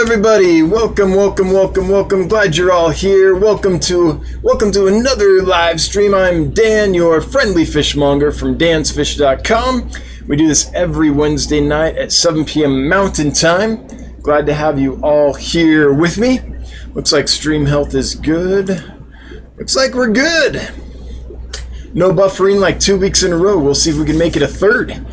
Everybody, welcome. Glad you're all here. Welcome to another live stream. I'm Dan, your friendly fishmonger from dansfish.com. We do this every Wednesday night at 7 p.m. Mountain Time. Glad to have you all here with me. Looks like stream health is good. Looks like we're good. No buffering like 2 weeks in a row. We'll see if we can make it a third.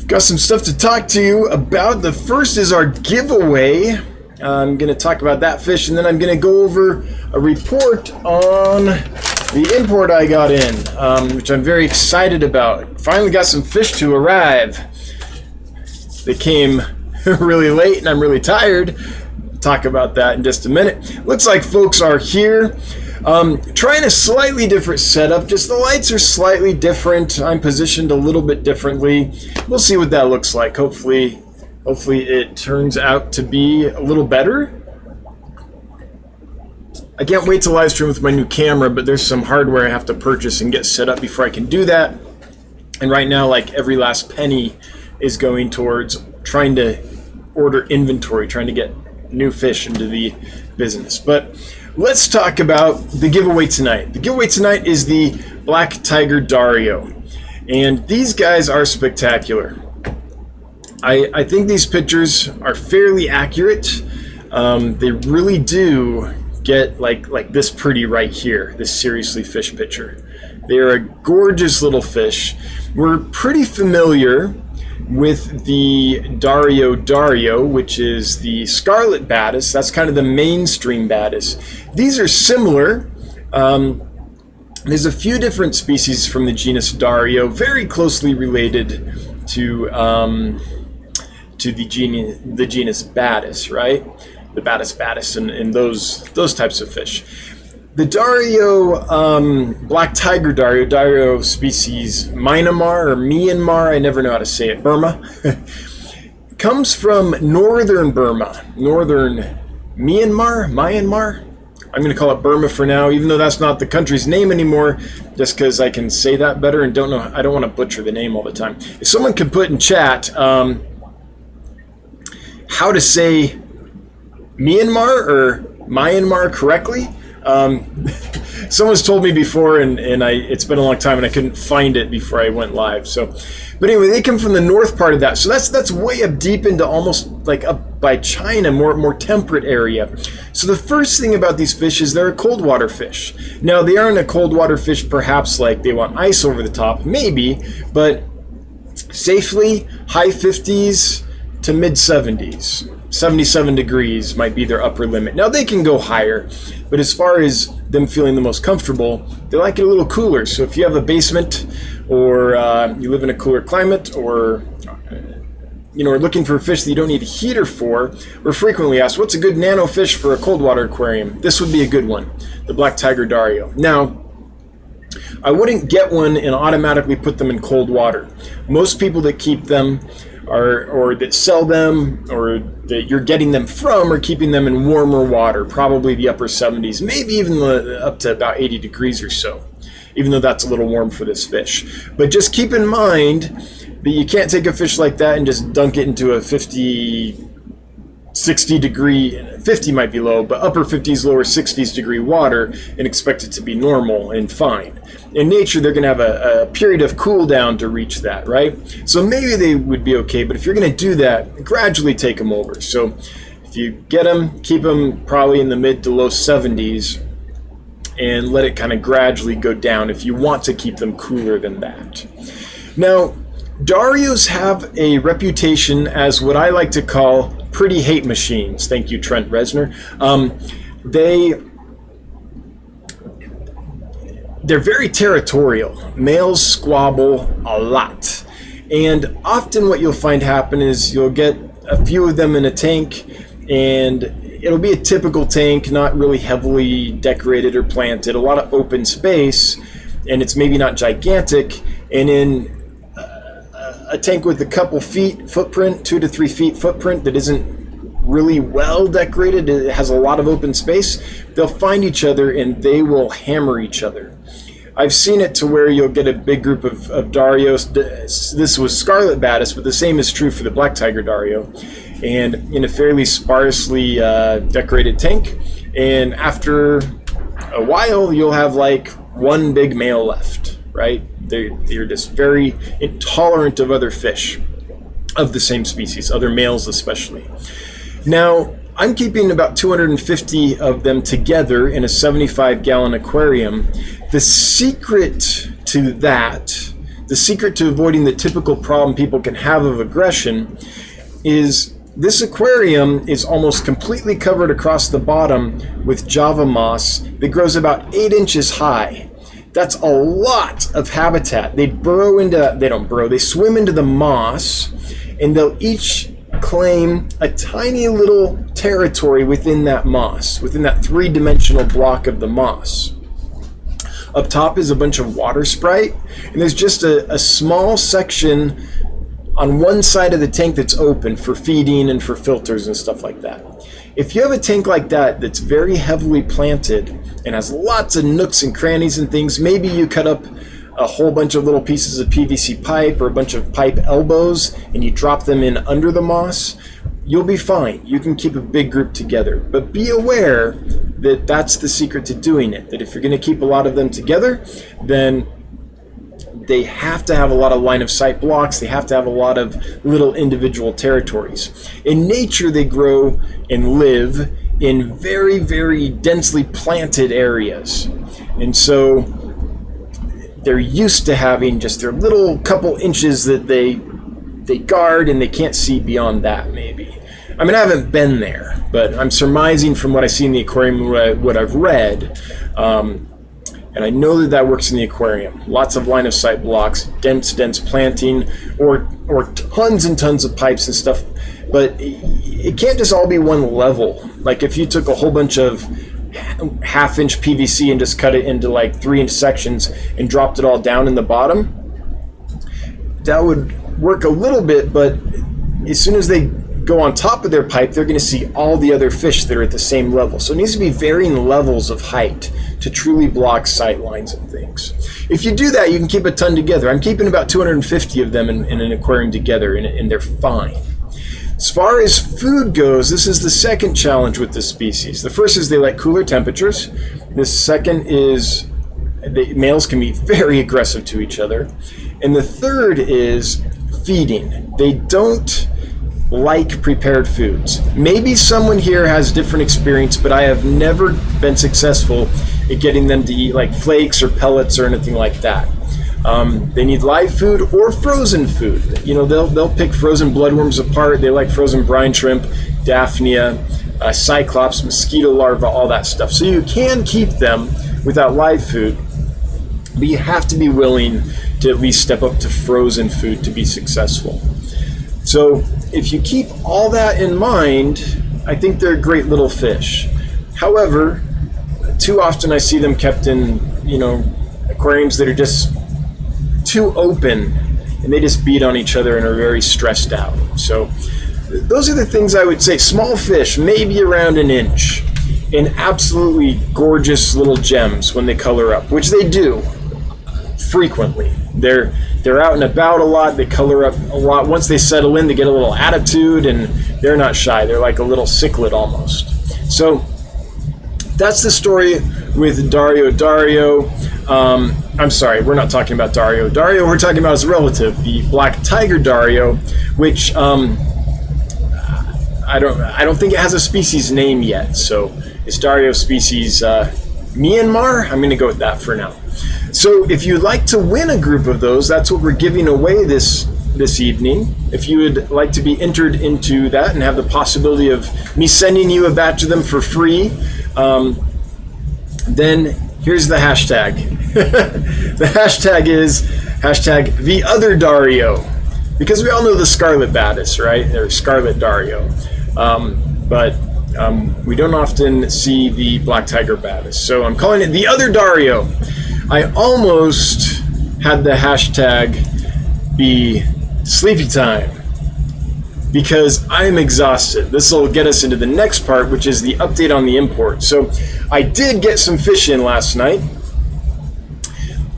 Got some stuff to talk to you about. The first is our giveaway. I'm going to talk about that fish, and then I'm going to go over a report on the import I got in, which I'm very excited about. Finally got some fish to arrive. They came really late, and I'm really tired. Talk about that in just a minute. Looks like folks are here. Trying a slightly different setup, just the lights are slightly different. I'm positioned a little bit differently. We'll see what that looks like. Hopefully it turns out to be a little better. I can't wait to live stream with my new camera, but there's some hardware I have to purchase and get set up before I can do that. And right now, like, every last penny is going towards trying to order inventory, trying to get new fish into the business. But let's talk about the giveaway tonight. The giveaway tonight is the Black Tiger Dario. And these guys are spectacular. I think these pictures are fairly accurate. They really do get like this pretty right here, this seriously fish picture. They're a gorgeous little fish. We're pretty familiar with the Dario, which is the scarlet baddest. That's kind of the mainstream baddest. These are similar. There's a few different species from the genus Dario, very closely related to the genus Baddus, right? The Baddus, and those types of fish. The Dario, Black Tiger Dario species Myanmar, I never know how to say it, Burma, comes from northern Burma, northern Myanmar. I'm going to call it Burma for now, even though that's not the country's name anymore, just because I can say that better and I don't want to butcher the name all the time. If someone could put in chat how to say Myanmar correctly. Someone's told me before, and it's been a long time, and I couldn't find it before I went live. So, but anyway, they come from the north part of that. So that's way up deep into almost like up by China, more temperate area. So the first thing about these fish is they're a cold water fish. Now, they aren't a cold water fish, perhaps like they want ice over the top, maybe, but safely high 50s to mid 70s. 77 degrees might be their upper limit. Now they can go higher, but as far as them feeling the most comfortable, they like it a little cooler. So if you have a basement, or you live in a cooler climate, or are looking for a fish that you don't need a heater for, we're frequently asked, what's a good nano fish for a cold water aquarium? This would be a good one, the Black Tiger Dario. Now, I wouldn't get one and automatically put them in cold water. Most people that keep them or that sell them, or that you're getting them from, are keeping them in warmer water, probably the upper 70s, maybe even up to about 80 degrees or so, even though that's a little warm for this fish. But just keep in mind that you can't take a fish like that and just dunk it into a 50, 60 degree, 50 might be low, but upper 50s, lower 60s degree water, and expect it to be normal and fine. In nature, they're going to have a period of cool down to reach that, right? So maybe they would be okay, but if you're going to do that, gradually take them over. So if you get them, keep them probably in the mid to low 70s, and let it kind of gradually go down if you want to keep them cooler than that. Now, Darios have a reputation as what I like to call pretty hate machines. Thank you, Trent Resner. They're very territorial. Males squabble a lot. And often what you'll find happen is you'll get a few of them in a tank, and it'll be a typical tank, not really heavily decorated or planted, a lot of open space, and it's maybe not gigantic. And in a tank with a couple feet footprint, 2 to 3 feet footprint, that isn't really well decorated, it has a lot of open space, they'll find each other and they will hammer each other. I've seen it to where you'll get a big group of Darios. This was Scarlet Batis, but the same is true for the Black Tiger Dario. And in a fairly sparsely decorated tank. And after a while, you'll have like one big male left, right? They're just very intolerant of other fish of the same species, other males especially. Now, I'm keeping about 250 of them together in a 75-gallon aquarium. The secret to that, the secret to avoiding the typical problem people can have of aggression, is this aquarium is almost completely covered across the bottom with Java moss that grows about 8 inches high. That's a lot of habitat. They swim into the moss, and they'll each claim a tiny little territory within that moss, within that 3-dimensional block of the moss. Up top is a bunch of water sprite, and there's just a small section on one side of the tank that's open for feeding and for filters and stuff like that. If you have a tank like that that's very heavily planted and has lots of nooks and crannies and things, maybe you cut up a whole bunch of little pieces of PVC pipe or a bunch of pipe elbows and you drop them in under the moss, you'll be fine. You can keep a big group together. But be aware that that's the secret to doing it, that if you're going to keep a lot of them together, then they have to have a lot of line of sight blocks. They have to have a lot of little individual territories. In nature, they grow and live in very, very densely planted areas. And so they're used to having just their little couple inches that they guard, and they can't see beyond that, maybe. I mean, I haven't been there, but I'm surmising from what I see in the aquarium, what I've read, and I know that works in the aquarium. Lots of line of sight blocks, dense planting, or tons and tons of pipes and stuff. But it can't just all be one level. Like if you took a whole bunch of half-inch PVC and just cut it into like 3-inch sections and dropped it all down in the bottom, that would work a little bit, but as soon as they go on top of their pipe, they're going to see all the other fish that are at the same level. So it needs to be varying levels of height to truly block sight lines and things. If you do that, you can keep a ton together. I'm keeping about 250 of them in an aquarium together, and they're fine. As far as food goes, this is the second challenge with this species. The first is they like cooler temperatures. The second is the males can be very aggressive to each other. And the third is feeding. They don't like prepared foods. Maybe someone here has different experience, but I have never been successful at getting them to eat like flakes or pellets or anything like that. They need live food or frozen food. You know, they'll pick frozen bloodworms apart. They like frozen brine shrimp, Daphnia, cyclops, mosquito larvae, all that stuff. So you can keep them without live food, but you have to be willing to at least step up to frozen food to be successful. So if you keep all that in mind, I think they're great little fish. However, too often I see them kept in, aquariums that are just too open, and they just beat on each other and are very stressed out. So those are the things I would say. Small fish, maybe around an inch, and absolutely gorgeous little gems when they color up, which they do frequently. They're out and about a lot. They color up a lot. Once they settle in, they get a little attitude, and they're not shy. They're like a little cichlid almost. So that's the story with Dario. I'm sorry, we're not talking about Dario. We're talking about his relative, the Black Tiger Dario, which I don't think it has a species name yet. So it's Dario species Myanmar. I'm going to go with that for now. So if you'd like to win a group of those, that's what we're giving away this evening. If you would like to be entered into that and have the possibility of me sending you a batch of them for free, then here's the hashtag. The hashtag is #TheOtherDario, because we all know the Scarlet Batis, right? Or Scarlet Dario. But we don't often see the Black Tiger Batis. So I'm calling it the Other Dario. I almost had the hashtag be sleepy time because I'm exhausted. This will get us into the next part, which is the update on the import. So I did get some fish in last night,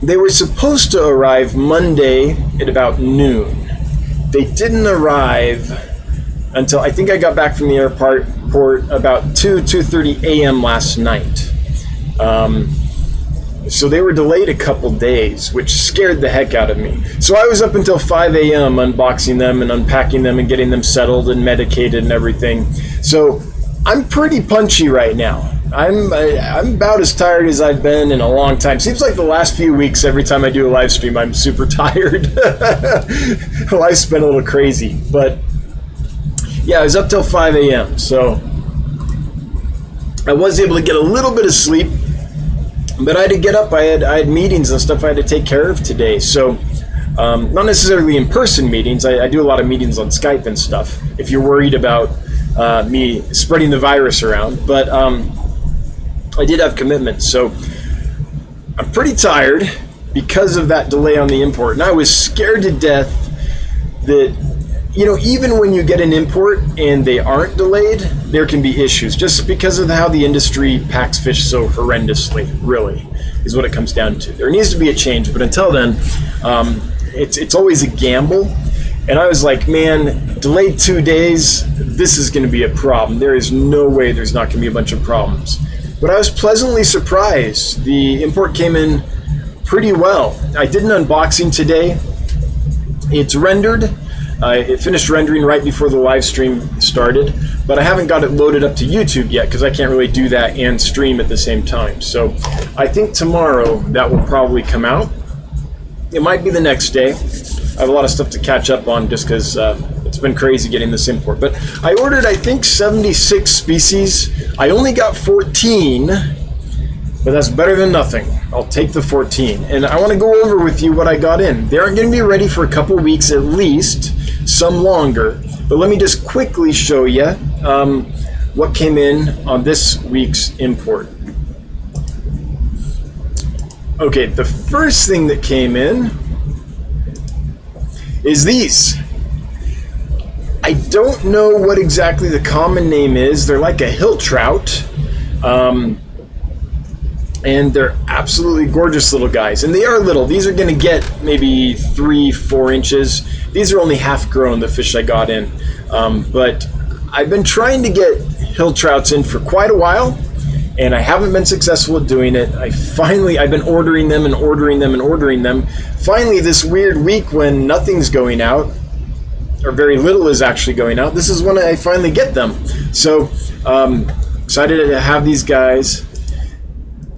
They were supposed to arrive Monday at about noon. They didn't arrive until I think I got back from the airport about 2:30 a.m. last night. So they were delayed a couple days, which scared the heck out of me. So I was up until 5 a.m. unboxing them and unpacking them and getting them settled and medicated and everything. So I'm pretty punchy right now. I'm about as tired as I've been in a long time. Seems like the last few weeks, every time I do a live stream, I'm super tired. Life's been a little crazy. But yeah, I was up till 5 a.m. So I was able to get a little bit of sleep. But I had to get up. I had meetings and stuff I had to take care of today. So not necessarily in-person meetings. I do a lot of meetings on Skype and stuff if you're worried about me spreading the virus around. But I did have commitments. So I'm pretty tired because of that delay on the import. And I was scared to death that, you know, even when you get an import and they aren't delayed, there can be issues just because of how the industry packs fish so horrendously, really, is what it comes down to. There needs to be a change, but until then, it's always a gamble. And I was like, man, delayed 2 days, this is going to be a problem. There is no way there's not going to be a bunch of problems. But I was pleasantly surprised. The import came in pretty well. I did an unboxing today. It's rendered. It finished rendering right before the live stream started, but I haven't got it loaded up to YouTube yet because I can't really do that and stream at the same time. So I think tomorrow that will probably come out. It might be the next day. I have a lot of stuff to catch up on just because it's been crazy getting this import. But I ordered, I think, 76 species. I only got 14, but that's better than nothing. I'll take the 14. And I want to go over with you what I got in. They aren't going to be ready for a couple weeks at least, some longer. But let me just quickly show you what came in on this week's import. Okay, the first thing that came in is these. I don't know what exactly the common name is. They're like a hill trout. And they're absolutely gorgeous little guys. And they are little. These are going to get maybe 3-4 inches. These are only half grown, the fish I got in. But I've been trying to get hill trouts in for quite a while, and I haven't been successful at doing it. I've been ordering them and ordering them and ordering them. Finally, this weird week when nothing's going out, or very little is actually going out, this is when I finally get them. So, excited to have these guys.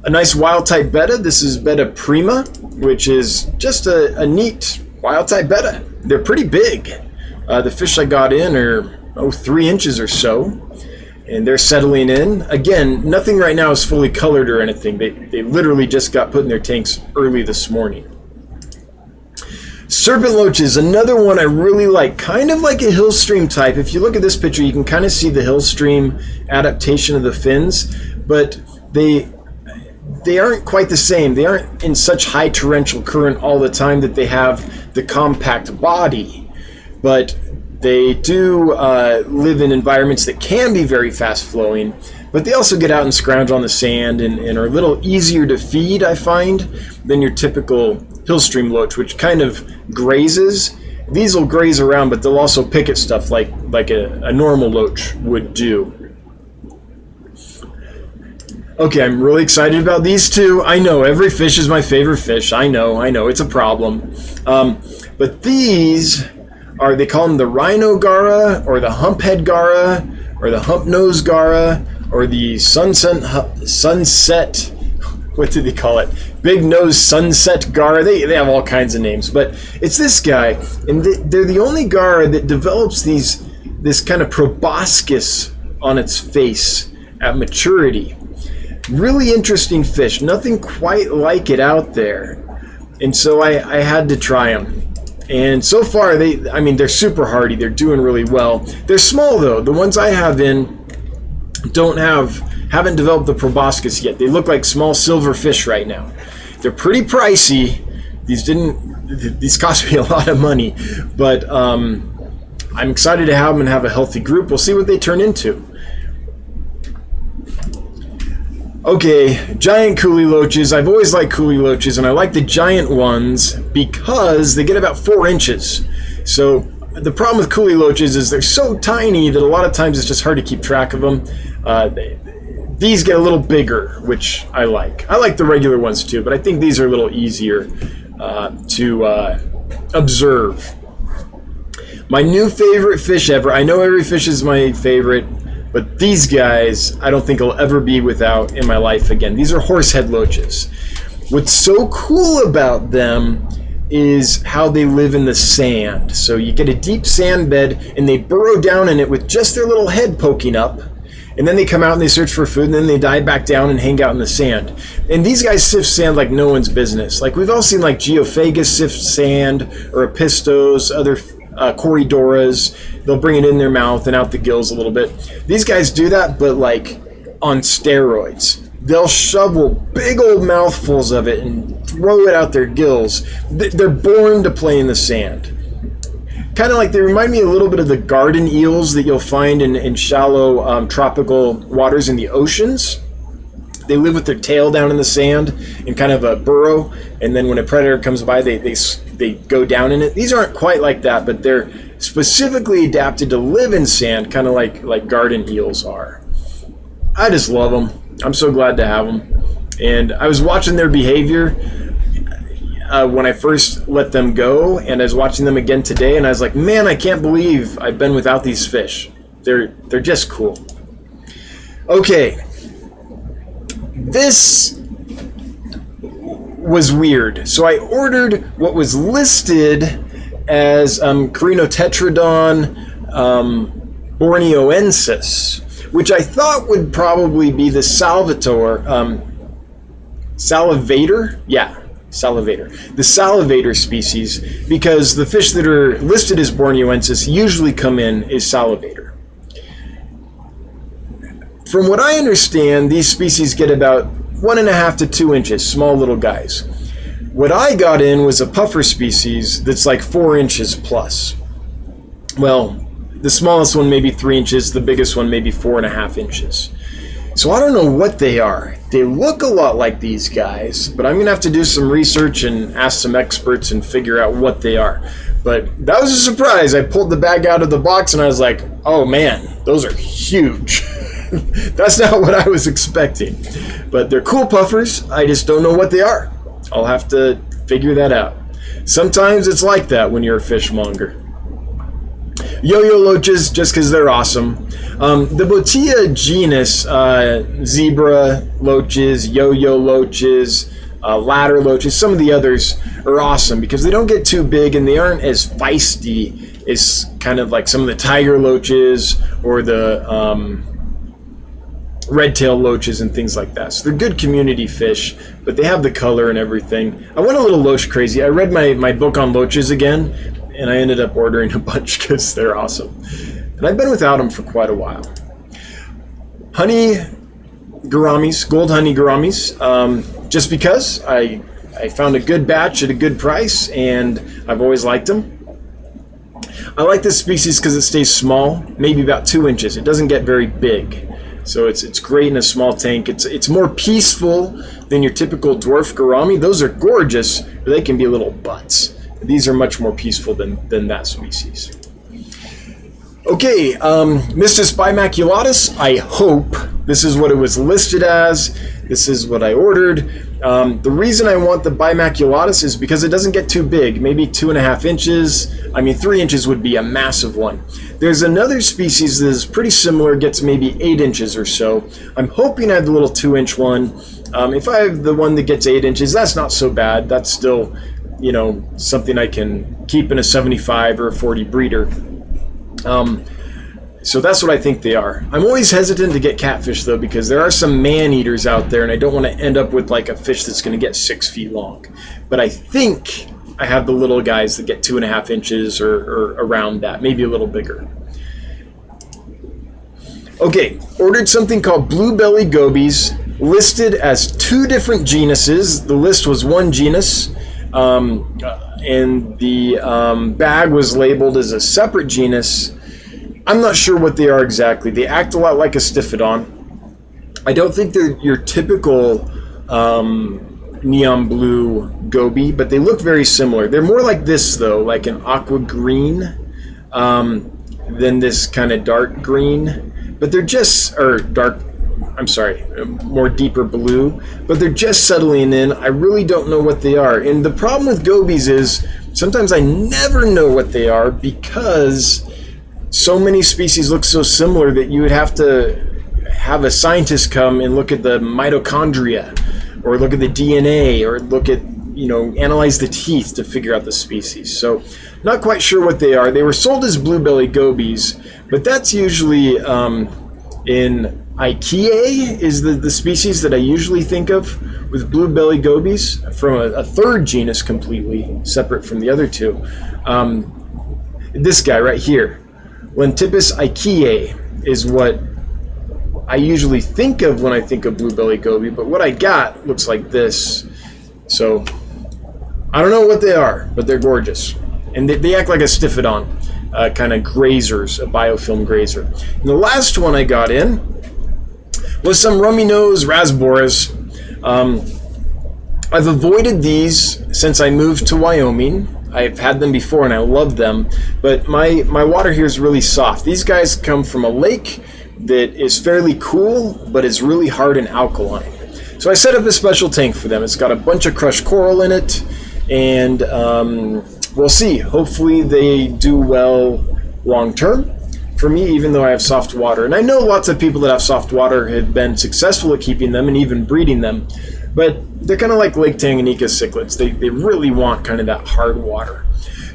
A nice wild type betta. This is betta prima, which is just a neat wild type betta. They're pretty big. The fish I got in are 3 inches or so, and they're settling in. Again, nothing right now is fully colored or anything. They literally just got put in their tanks early this morning. Serpent loach is another one I really like, kind of like a hill stream type. If you look at this picture, you can kind of see the hill stream adaptation of the fins, but they aren't quite the same. They aren't in such high torrential current all the time that they have the compact body, but they do live in environments that can be very fast flowing, but they also get out and scrounge on the sand and are a little easier to feed, I find, than your typical hill stream loach, which kind of grazes. These will graze around, but they'll also pick at stuff like a normal loach would do. Okay, I'm really excited about these two. I know, every fish is my favorite fish. I know, it's a problem. But these are, they call them the rhino gara, or the humphead gara, or the hump nose gara, or the sunset, what did they call it? Big nose sunset gara. They have all kinds of names, but it's this guy, and they're the only gara that develops this kind of proboscis on its face at maturity. Really interesting fish. Nothing quite like it out there. And so I had to try them. And so far, they're super hardy. They're doing really well. They're small, though. The ones I have in haven't developed the proboscis yet. They look like small silver fish right now. They're pretty pricey. These cost me a lot of money. But I'm excited to have them and have a healthy group. We'll see what they turn into. Okay, giant coolie loaches. I've always liked coolie loaches, and I like the giant ones because they get about 4 inches. So the problem with coolie loaches is they're so tiny that a lot of times it's just hard to keep track of them. These get a little bigger, which I like. I like the regular ones too, but I think these are a little easier to observe. My new favorite fish ever. I know every fish is my favorite, but these guys I don't think I'll ever be without in my life again. These are horsehead loaches. What's so cool about them is how they live in the sand. So you get a deep sand bed and they burrow down in it with just their little head poking up. And then they come out and they search for food, and then they dive back down and hang out in the sand. And these guys sift sand like no one's business. Like we've all seen like Geophagus sift sand, or Apistos, other Corydoras. They'll bring it in their mouth and out the gills a little bit. These guys do that, but like on steroids. They'll shovel big old mouthfuls of it and throw it out their gills. They're born to play in the sand. Kind of like they remind me a little bit of the garden eels that you'll find in shallow tropical waters in the oceans. They live with their tail down in the sand in kind of a burrow, and then when a predator comes by, they go down in it. These aren't quite like that, but they're specifically adapted to live in sand, kind of like garden eels are. I just love them. I'm so glad to have them. And I was watching their behavior when I first let them go, and I was watching them again today, and I was like, man, I can't believe I've been without these fish. They're just cool. Okay, this was weird. So I ordered what was listed as Carinotetrodon borneoensis, which I thought would probably be the salivator. Yeah. Salivator. The salivator species, because the fish that are listed as borneoensis usually come in as salivator. From what I understand, these species get about 1.5 to 2 inches, small little guys. What I got in was a puffer species that's like 4 inches plus. Well, the smallest one maybe 3 inches, the biggest one maybe 4.5 inches. So I don't know what they are. They look a lot like these guys, but I'm going to have to do some research and ask some experts and figure out what they are. But that was a surprise. I pulled the bag out of the box and I was like, oh man, those are huge. That's not what I was expecting. But they're cool puffers. I just don't know what they are. I'll have to figure that out. Sometimes it's like that when you're a fishmonger. Yo-yo loaches, just because they're awesome. The Bottia genus, zebra loaches, yo-yo loaches, ladder loaches, some of the others are awesome because they don't get too big and they aren't as feisty as kind of like some of the tiger loaches or the red-tailed loaches and things like that. So they're good community fish, but they have the color and everything. I went a little loach crazy. I read my book on loaches again, and I ended up ordering a bunch because they're awesome. And I've been without them for quite a while. Honey gouramis, gold honey gouramis, just because I found a good batch at a good price, and I've always liked them. I like this species because it stays small, maybe about 2 inches. It doesn't get very big. So it's great in a small tank. It's more peaceful than your typical dwarf gourami. Those are gorgeous, but they can be little butts. These are much more peaceful than that species. Okay, Mystis bimaculatus, I hope this is what it was listed as. This is what I ordered. The reason I want the bimaculatus is because it doesn't get too big, maybe 2.5 inches. 3 inches would be a massive one. There's another species that is pretty similar, gets maybe 8 inches or so. I'm hoping I have the little 2-inch one. If I have the one that gets 8 inches, that's not so bad. That's still, something I can keep in a 75 or a 40 breeder. So that's what I think they are. I'm always hesitant to get catfish though, because there are some man-eaters out there and I don't want to end up with like a fish that's going to get 6 feet long. But I think I have the little guys that get 2.5 inches or around that, maybe a little bigger. Okay, ordered something called blue belly gobies, listed as 2 different genuses. The list was 1 genus, and the bag was labeled as a separate genus. I'm not sure what they are exactly. They act a lot like a Stiphodon. I don't think they're your typical neon blue goby, but they look very similar. They're more like this though, like an aqua green than this kind of dark green. But they're just, or dark, I'm sorry, more deeper blue, but they're just settling in. I really don't know what they are. And the problem with gobies is sometimes I never know what they are because so many species look so similar that you would have to have a scientist come and look at the mitochondria or look at the DNA or look at, analyze the teeth to figure out the species. So not quite sure what they are. They were sold as bluebelly gobies, but that's usually in Ikea is the species that I usually think of with bluebelly gobies, from a third genus completely separate from the other two. This guy right here, Lentipus Ikea, is what I usually think of when I think of bluebelly goby, but what I got looks like this. So I don't know what they are, but they're gorgeous. And they act like a Stiphodon, kind of grazers, a biofilm grazer. And the last one I got in was some rummy nose rasboras. I've avoided these since I moved to Wyoming. I've had them before and I love them, but my water here is really soft. These guys come from a lake that is fairly cool, but is really hard and alkaline. So I set up a special tank for them. It's got a bunch of crushed coral in it, and we'll see. Hopefully they do well long term for me, even though I have soft water. And I know lots of people that have soft water have been successful at keeping them and even breeding them, but they're kind of like Lake Tanganyika cichlids. They really want kind of that hard water.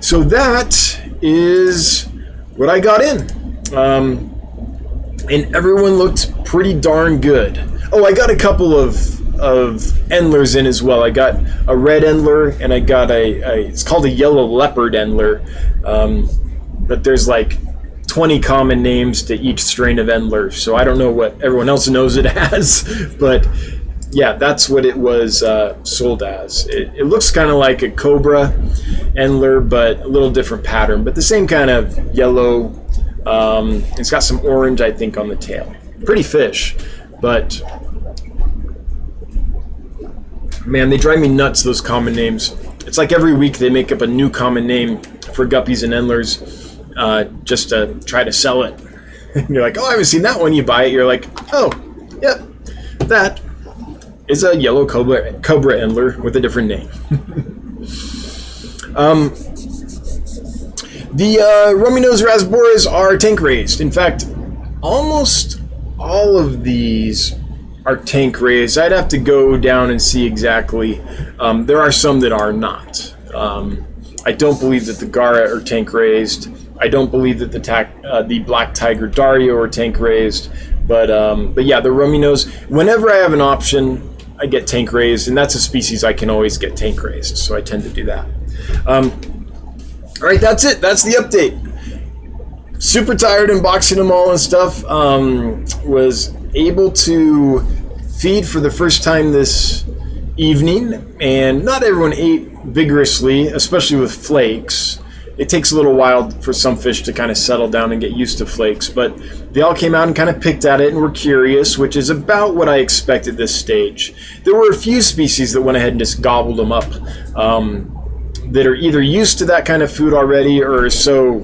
So that is what I got in. And everyone looked pretty darn good. Oh, I got a couple of endlers in as well. I got a red endler, and I got it's called a yellow leopard endler. But there's like 20 common names to each strain of endler, so I don't know what everyone else knows it as. But yeah, that's what it was sold as. It looks kind of like a cobra endler, but a little different pattern, but the same kind of yellow. It's got some orange, I think, on the tail. Pretty fish, but man, they drive me nuts, those common names. It's like every week they make up a new common name for guppies and endlers just to try to sell it. And you're like, oh, I haven't seen that one. You buy it, you're like, oh, yep, that is a yellow cobra endler with a different name. The rummy nose rasboras are tank raised. In fact, almost all of these are tank raised. I'd have to go down and see exactly. There are some that are not. I don't believe that the Gara are tank raised. I don't believe that the black tiger Dario are tank raised. But yeah, the rummy nose. Whenever I have an option, I get tank raised, and that's a species I can always get tank raised. So I tend to do that. All right, that's it. That's the update. Super tired unboxing them all and stuff. Was able to feed for the first time this evening, and not everyone ate vigorously, especially with flakes. It takes a little while for some fish to kind of settle down and get used to flakes, but they all came out and kind of picked at it and were curious, which is about what I expected this stage. There were a few species that went ahead and just gobbled them up. That are either used to that kind of food already or are so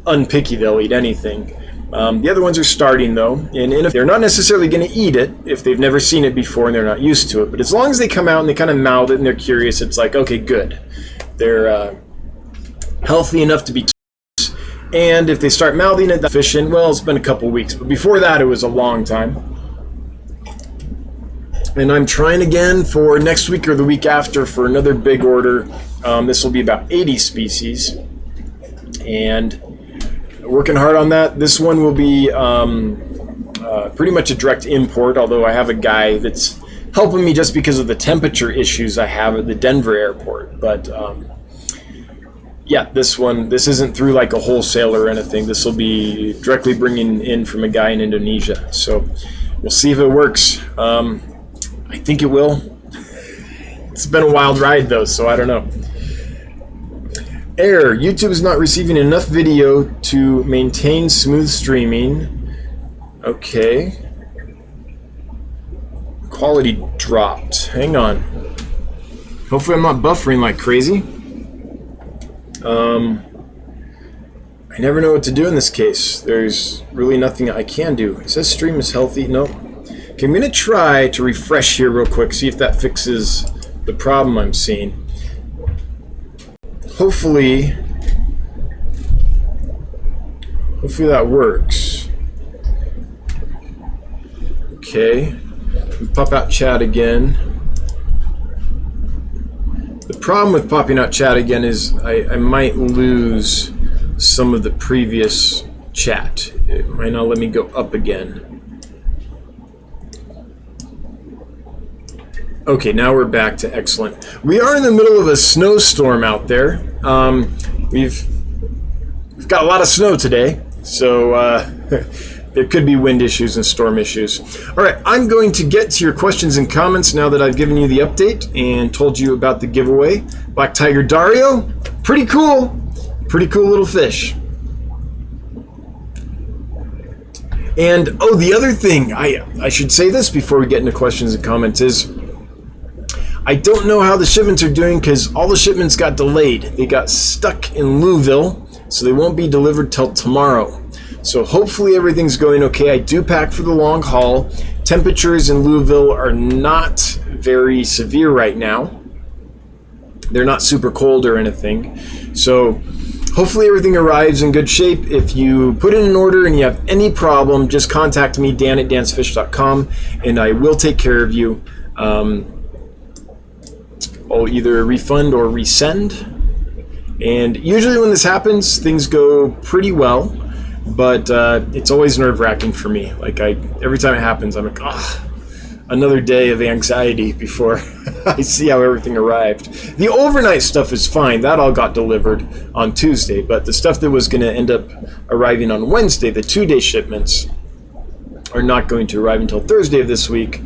unpicky they'll eat anything. The other ones are starting though, and if they're not necessarily going to eat it if they've never seen it before and they're not used to it. But as long as they come out and they kind of mouth it and they're curious, it's like, okay, good. They're healthy enough to be and if they start mouthing it, the fish in, well, it's been a couple weeks, but before that it was a long time. And I'm trying again for next week or the week after for another big order. This will be about 80 species, and working hard on that. This one will be pretty much a direct import, although I have a guy that's helping me just because of the temperature issues I have at the Denver airport. But yeah, this isn't through like a wholesaler or anything. This will be directly bringing in from a guy in Indonesia. So we'll see if it works. I think it will. It's been a wild ride though, so I don't know. Error. YouTube is not receiving enough video to maintain smooth streaming. Okay. quality dropped. Hang on. Hopefully I'm not buffering like crazy. I never know what to do in this case. There's really nothing I can do. It says stream is healthy. Nope. Okay, I'm going to try to refresh here real quick, see if that fixes the problem I'm seeing. Hopefully that works. Okay. Pop out chat again. The problem with popping out chat again is I might lose some of the previous chat. It might not let me go up again. Okay, now we're back to excellent. We are in the middle of a snowstorm out there. We've got a lot of snow today, so there could be wind issues and storm issues. All right, I'm going to get to your questions and comments now that I've given you the update and told you about the giveaway. Black Tiger Dario, pretty cool little fish. And, oh, the other thing, I should say this before we get into questions and comments is, I don't know how the shipments are doing because all the shipments got delayed. They got stuck in Louisville, so they won't be delivered till tomorrow. So hopefully everything's going okay. I do pack for the long haul. Temperatures in Louisville are not very severe right now. They're not super cold or anything. So hopefully everything arrives in good shape. If you put in an order and you have any problem, just contact me, dan@dansfish.com, and I will take care of you. I'll either refund or resend. And usually when this happens, things go pretty well. But it's always nerve-wracking for me. Like every time it happens, I'm like, another day of anxiety before I see how everything arrived. The overnight stuff is fine. That all got delivered on Tuesday. But the stuff that was going to end up arriving on Wednesday, the 2-day shipments, are not going to arrive until Thursday of this week.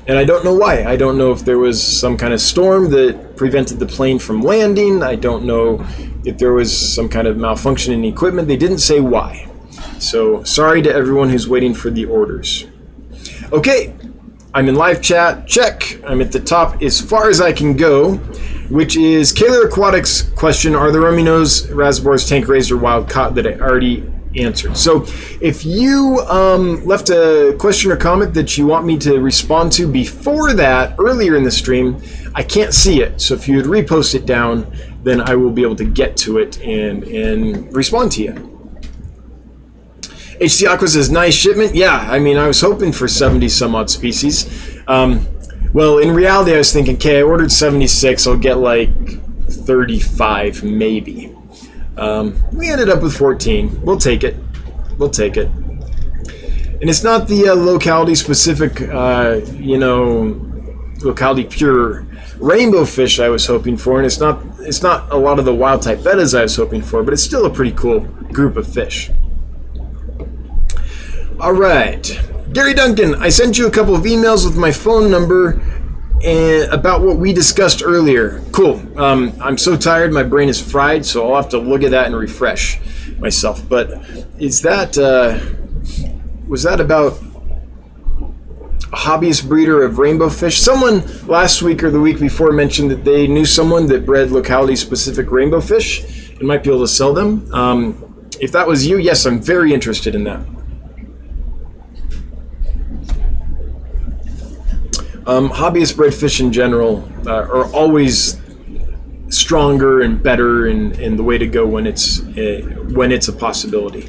And I don't know why. I don't know if there was some kind of storm that prevented the plane from landing. I don't know if there was some kind of malfunction in the equipment. They didn't say why. So sorry to everyone who's waiting for the orders. Okay, I'm in live chat. Check. I'm at the top as far as I can go, which is Kaler Aquatics question: are the Rummy Nose, Rasbore's, Tank Raised, or Wild Caught? That I already answered. So if you left a question or comment that you want me to respond to before that, earlier in the stream, I can't see it. So if you would repost it down, then I will be able to get to it and respond to you. HC Aqua says, nice shipment. Yeah, I mean, I was hoping for 70 some odd species. Well, in reality, I was thinking, okay, I ordered 76. I'll get like 35 maybe. We ended up with 14. We'll take it. We'll take it. And it's not the locality specific, locality pure rainbow fish I was hoping for, and it's not a lot of the wild type bettas I was hoping for, but it's still a pretty cool group of fish. All right, Gary Duncan, I sent you a couple of emails with my phone number and about what we discussed earlier. Cool. I'm so tired, my brain is fried, so I'll have to look at that and refresh myself. But is that was that about a hobbyist breeder of rainbow fish? Someone last week or the week before mentioned that they knew someone that bred locality-specific rainbow fish and might be able to sell them. If that was you, yes, I'm very interested in that. Hobbyist bred fish in general are always stronger and better and the way to go when it's a possibility.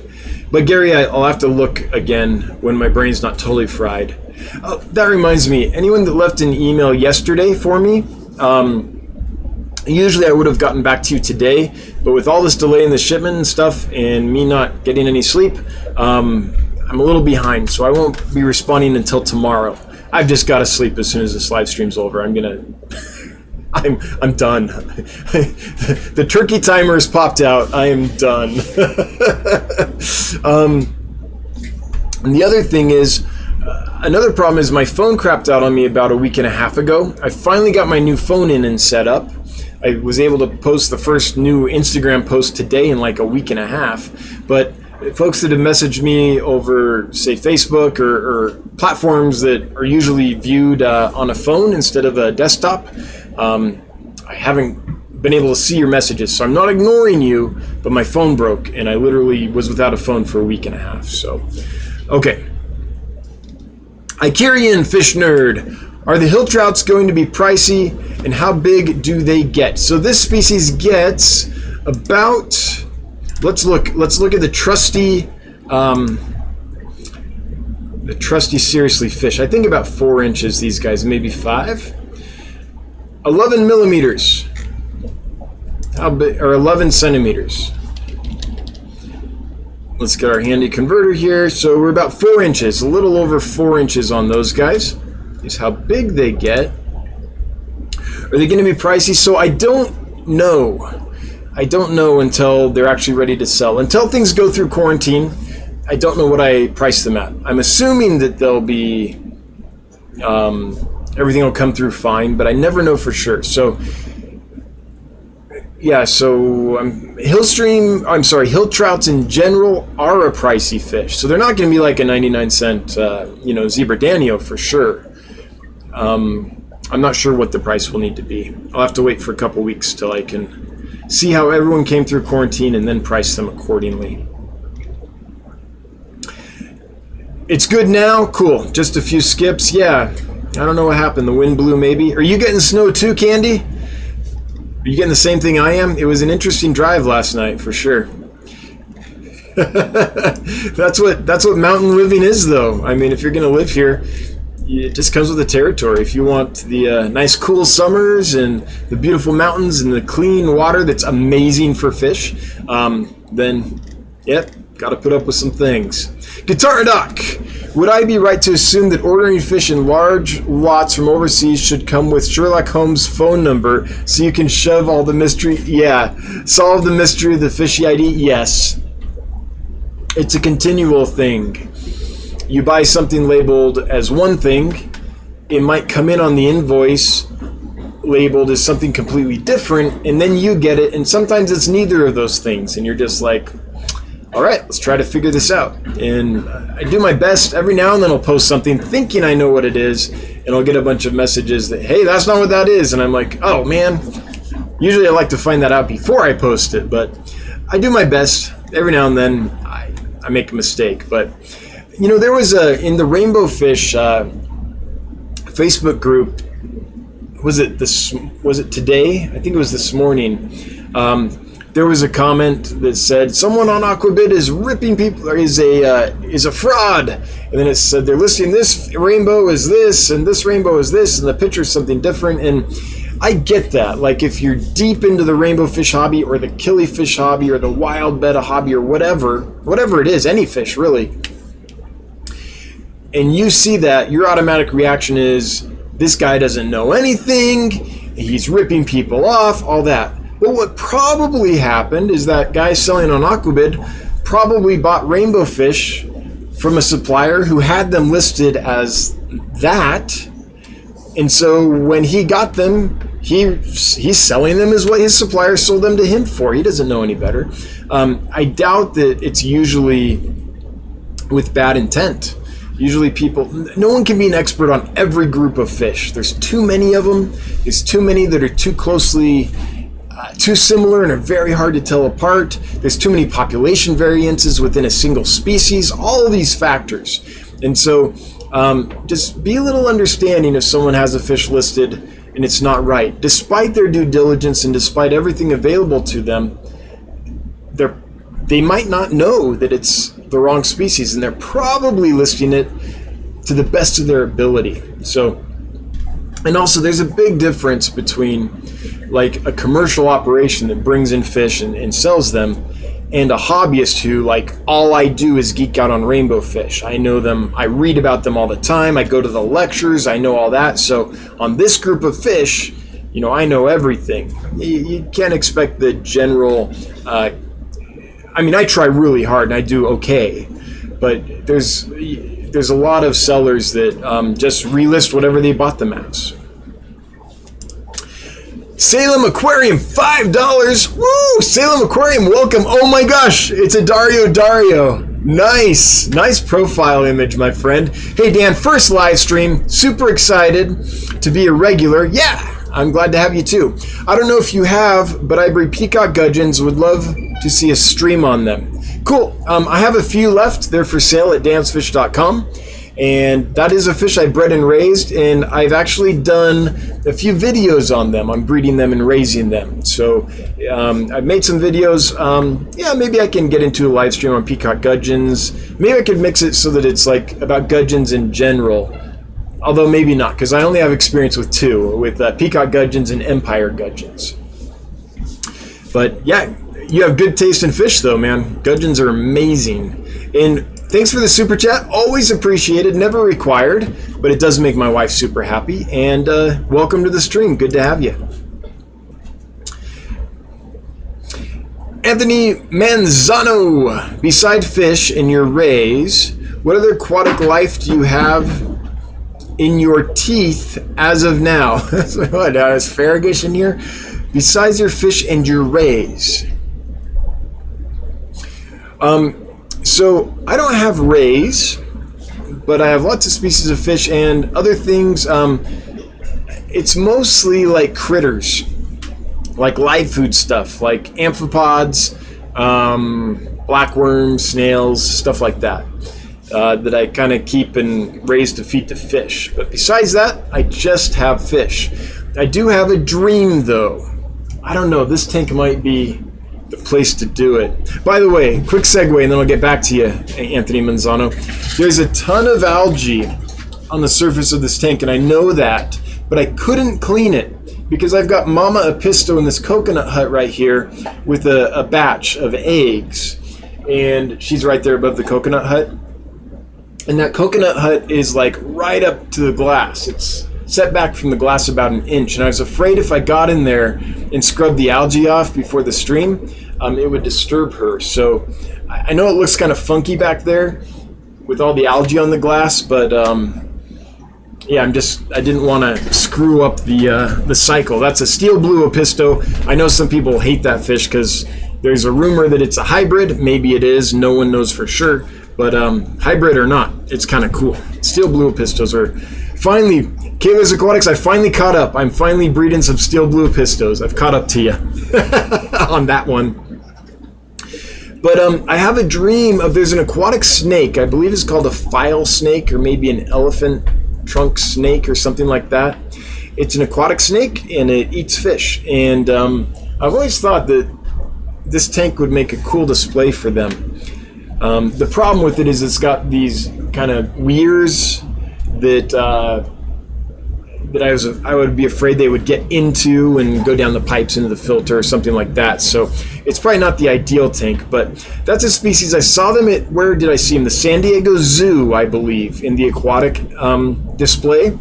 But Gary, I'll have to look again when my brain's not totally fried. That reminds me, anyone that left an email yesterday for me, usually I would have gotten back to you today, but with all this delay in the shipment and stuff and me not getting any sleep, I'm a little behind, so I won't be responding until tomorrow. I've just got to sleep as soon as this live stream's over. I'm done. The turkey timer has popped out. I am done. And the other thing is, another problem is my phone crapped out on me about a week and a half ago. I finally got my new phone in and set up. I was able to post the first new Instagram post today in like a week and a half, but folks that have messaged me over, say, Facebook or platforms that are usually viewed on a phone instead of a desktop, I haven't been able to see your messages. So I'm not ignoring you, but my phone broke, and I literally was without a phone for a week and a half. So, okay. Icarian Fish Nerd. Are the hill trouts going to be pricey, and how big do they get? So this species gets about, let's look at the trusty seriously fish. I think about 4 inches, these guys, maybe 5. 11 millimeters. How big, or 11 centimeters. Let's get our handy converter here. So we're about 4 inches, a little over 4 inches on those guys. Is how big they get. Are they going to be pricey? So I don't know. I don't know until they're actually ready to sell. Until things go through quarantine, I don't know what I price them at. I'm assuming that they'll be, everything will come through fine, but I never know for sure. So, yeah, so hill trouts in general are a pricey fish. So they're not going to be like a 99-cent, zebra Dario for sure. I'm not sure what the price will need to be. I'll have to wait for a couple weeks till I can see how everyone came through quarantine and then price them accordingly. It's good now? Cool. Just a few skips? Yeah. I don't know what happened. The wind blew maybe. Are you getting snow too, Candy? Are you getting the same thing I am? It was an interesting drive last night for sure. That's what mountain living is though. I mean, if you're going to live here, it just comes with the territory. If you want the nice cool summers and the beautiful mountains and the clean water that's amazing for fish, then, yep, got to put up with some things. Guitar Doc, would I be right to assume that ordering fish in large lots from overseas should come with Sherlock Holmes' phone number so you can shove all the mystery? Yeah. Solve the mystery of the fishy ID? Yes. It's a continual thing. You buy something labeled as one thing, it might come in on the invoice labeled as something completely different, and then you get it, and sometimes it's neither of those things, and you're just like, all right, let's try to figure this out. And I do my best. Every now and then I'll post something thinking I know what it is, and I'll get a bunch of messages that, hey, that's not what that is, and I'm like, oh man. Usually I like to find that out before I post it, but I do my best. Every now and then I make a mistake, but there was in the Rainbow Fish Facebook group, was it today? I think it was this morning. There was a comment that said someone on Aquabid is ripping people, or is a fraud, and then it said they're listing this rainbow as this and this rainbow as this, and the picture is something different. And I get that. Like if you're deep into the rainbow fish hobby or the killifish hobby or the wild betta hobby or whatever it is, any fish really, and you see that, your automatic reaction is, this guy doesn't know anything, he's ripping people off, all that. But what probably happened is that guy selling on Aquabid probably bought rainbow fish from a supplier who had them listed as that. And so when he got them, he's selling them as what his supplier sold them to him for. He doesn't know any better. I doubt that it's usually with bad intent. Usually no one can be an expert on every group of fish. There's too many of them. There's too many that are too closely, too similar and are very hard to tell apart. There's too many population variances within a single species, all of these factors. And so just be a little understanding if someone has a fish listed and it's not right. Despite their due diligence and despite everything available to them, they might not know that it's the wrong species, and they're probably listing it to the best of their ability. So, and also there's a big difference between like a commercial operation that brings in fish and sells them, and a hobbyist who, like, all I do is geek out on rainbow fish. I know them, I read about them all the time, I go to the lectures, I know all that. So on this group of fish, I know everything. You can't expect the general I try really hard and I do okay, but there's a lot of sellers that just relist whatever they bought them as. Salem Aquarium, $5. Woo! Salem Aquarium, welcome. Oh my gosh, it's a Dario. Nice profile image, my friend. Hey Dan, first live stream, super excited to be a regular. Yeah, I'm glad to have you too. I don't know if you have, but I breed peacock gudgeons, would love to see a stream on them. Cool, I have a few left. They're for sale at dansfish.com. And that is a fish I bred and raised, and I've actually done a few videos on them. I'm breeding them and raising them. So I've made some videos. Yeah, maybe I can get into a live stream on peacock gudgeons. Maybe I could mix it so that it's like about gudgeons in general. Although maybe not, because I only have experience with two, with peacock gudgeons and empire gudgeons. But yeah, you have good taste in fish though, man. Gudgeons are amazing. And thanks for the super chat. Always appreciated. Never required, but it does make my wife super happy. And welcome to the stream. Good to have you. Anthony Manzano. Beside fish in your rays, what other aquatic life do you have in your teeth as of now? What, asparagus in here? Besides your fish and your rays. So I don't have rays, but I have lots of species of fish and other things. It's mostly like critters, like live food stuff, like amphipods, blackworms, snails, stuff like that, that I kind of keep and raise to feed the fish. But besides that, I just have fish. I do have a dream though. I don't know, this tank might be the place to do it. By the way, quick segue and then I'll get back to you, Anthony Manzano. There's a ton of algae on the surface of this tank, and I know that, but I couldn't clean it because I've got Mama Episto in this coconut hut right here with a batch of eggs, and she's right there above the coconut hut. And that coconut hut is like right up to the glass. It's set back from the glass about an inch, and I was afraid if I got in there and scrubbed the algae off before the stream, it would disturb her. So I know it looks kind of funky back there with all the algae on the glass, but yeah, I didn't want to screw up the cycle. That's a steel blue Episto. I know some people hate that fish because there's a rumor that it's a hybrid. Maybe it is. No one knows for sure. But hybrid or not, it's kind of cool. Steel blue Epistos are finally, Kayla's Aquatics, I finally caught up. I'm finally breeding some steel blue Epistos. I've caught up to you on that one. But I have a dream of, there's an aquatic snake. I believe it's called a file snake or maybe an elephant trunk snake or something like that. It's an aquatic snake and it eats fish. And I've always thought that this tank would make a cool display for them. The problem with it is it's got these kind of weirs that I would be afraid they would get into and go down the pipes into the filter or something like that. So it's probably not the ideal tank, but that's a species. I saw them at, where did I see them? The San Diego Zoo, I believe, in the aquatic display.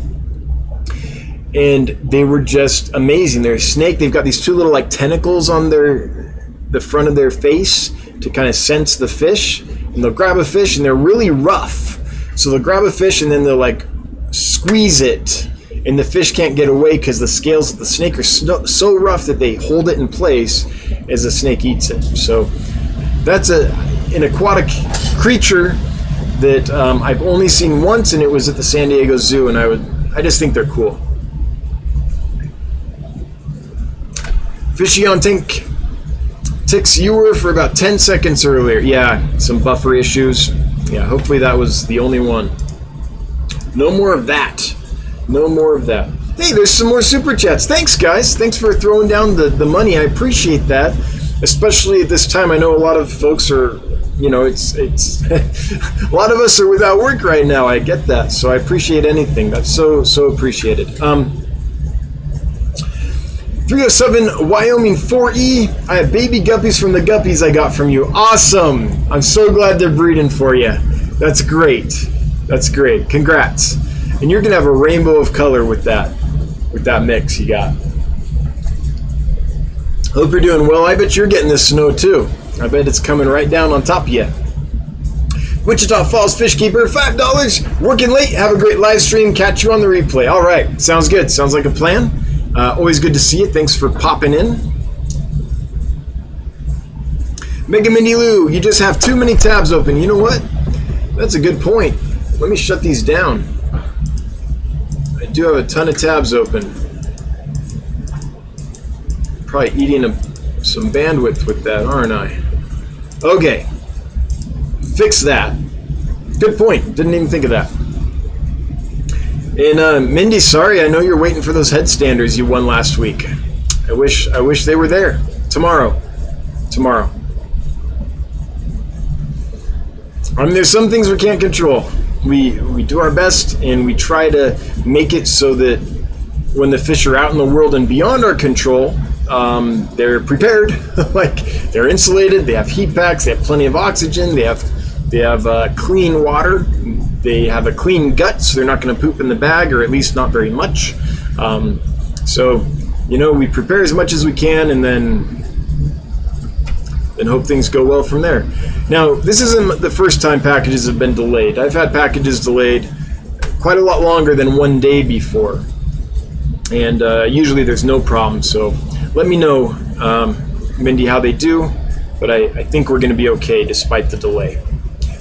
And they were just amazing. They're a snake. They've got these two little like tentacles on the front of their face to kind of sense the fish. And they'll grab a fish and they're really rough. So they'll grab a fish and then they'll like squeeze it, and the fish can't get away because the scales of the snake are so rough that they hold it in place as the snake eats it. So that's an aquatic creature that I've only seen once, and it was at the San Diego Zoo, and I just think they're cool. Fishy on tank ticks you were for about 10 seconds earlier. Yeah, some buffer issues. Yeah, hopefully that was the only one. No more of that. No more of that. Hey, there's some more super chats. Thanks, guys. Thanks for throwing down the money. I appreciate that. Especially at this time. I know a lot of folks are, you know, it's a lot of us are without work right now. I get that. So I appreciate anything. That's so appreciated. 307 Wyoming 4E. I have baby guppies from the guppies I got from you. Awesome. I'm so glad they're breeding for you. That's great. That's great. Congrats. And you're going to have a rainbow of color with that mix you got. Hope you're doing well. I bet you're getting this snow too. I bet it's coming right down on top of you. Wichita Falls Fish Keeper, $5. Working late. Have a great live stream. Catch you on the replay. All right. Sounds good. Sounds like a plan. Always good to see you. Thanks for popping in. Mega Mindy Lou, you just have too many tabs open. You know what? That's a good point. Let me shut these down. I do have a ton of tabs open. Probably eating some bandwidth with that, aren't I? Okay. Fix that. Good point. Didn't even think of that. And Mindy, sorry, I know you're waiting for those headstanders you won last week. I wish they were there. Tomorrow. I mean, there's some things we can't control. We do our best, and we try to make it so that when the fish are out in the world and beyond our control, they're prepared. Like, they're insulated, they have heat packs, they have plenty of oxygen, they have clean water, they have a clean gut, so they're not going to poop in the bag, or at least not very much. So, we prepare as much as we can, and then hope things go well from there. Now, this isn't the first time packages have been delayed. I've had packages delayed quite a lot longer than 1 day before, and usually there's no problem. So let me know, Mindy, how they do, but I think we're going to be okay despite the delay.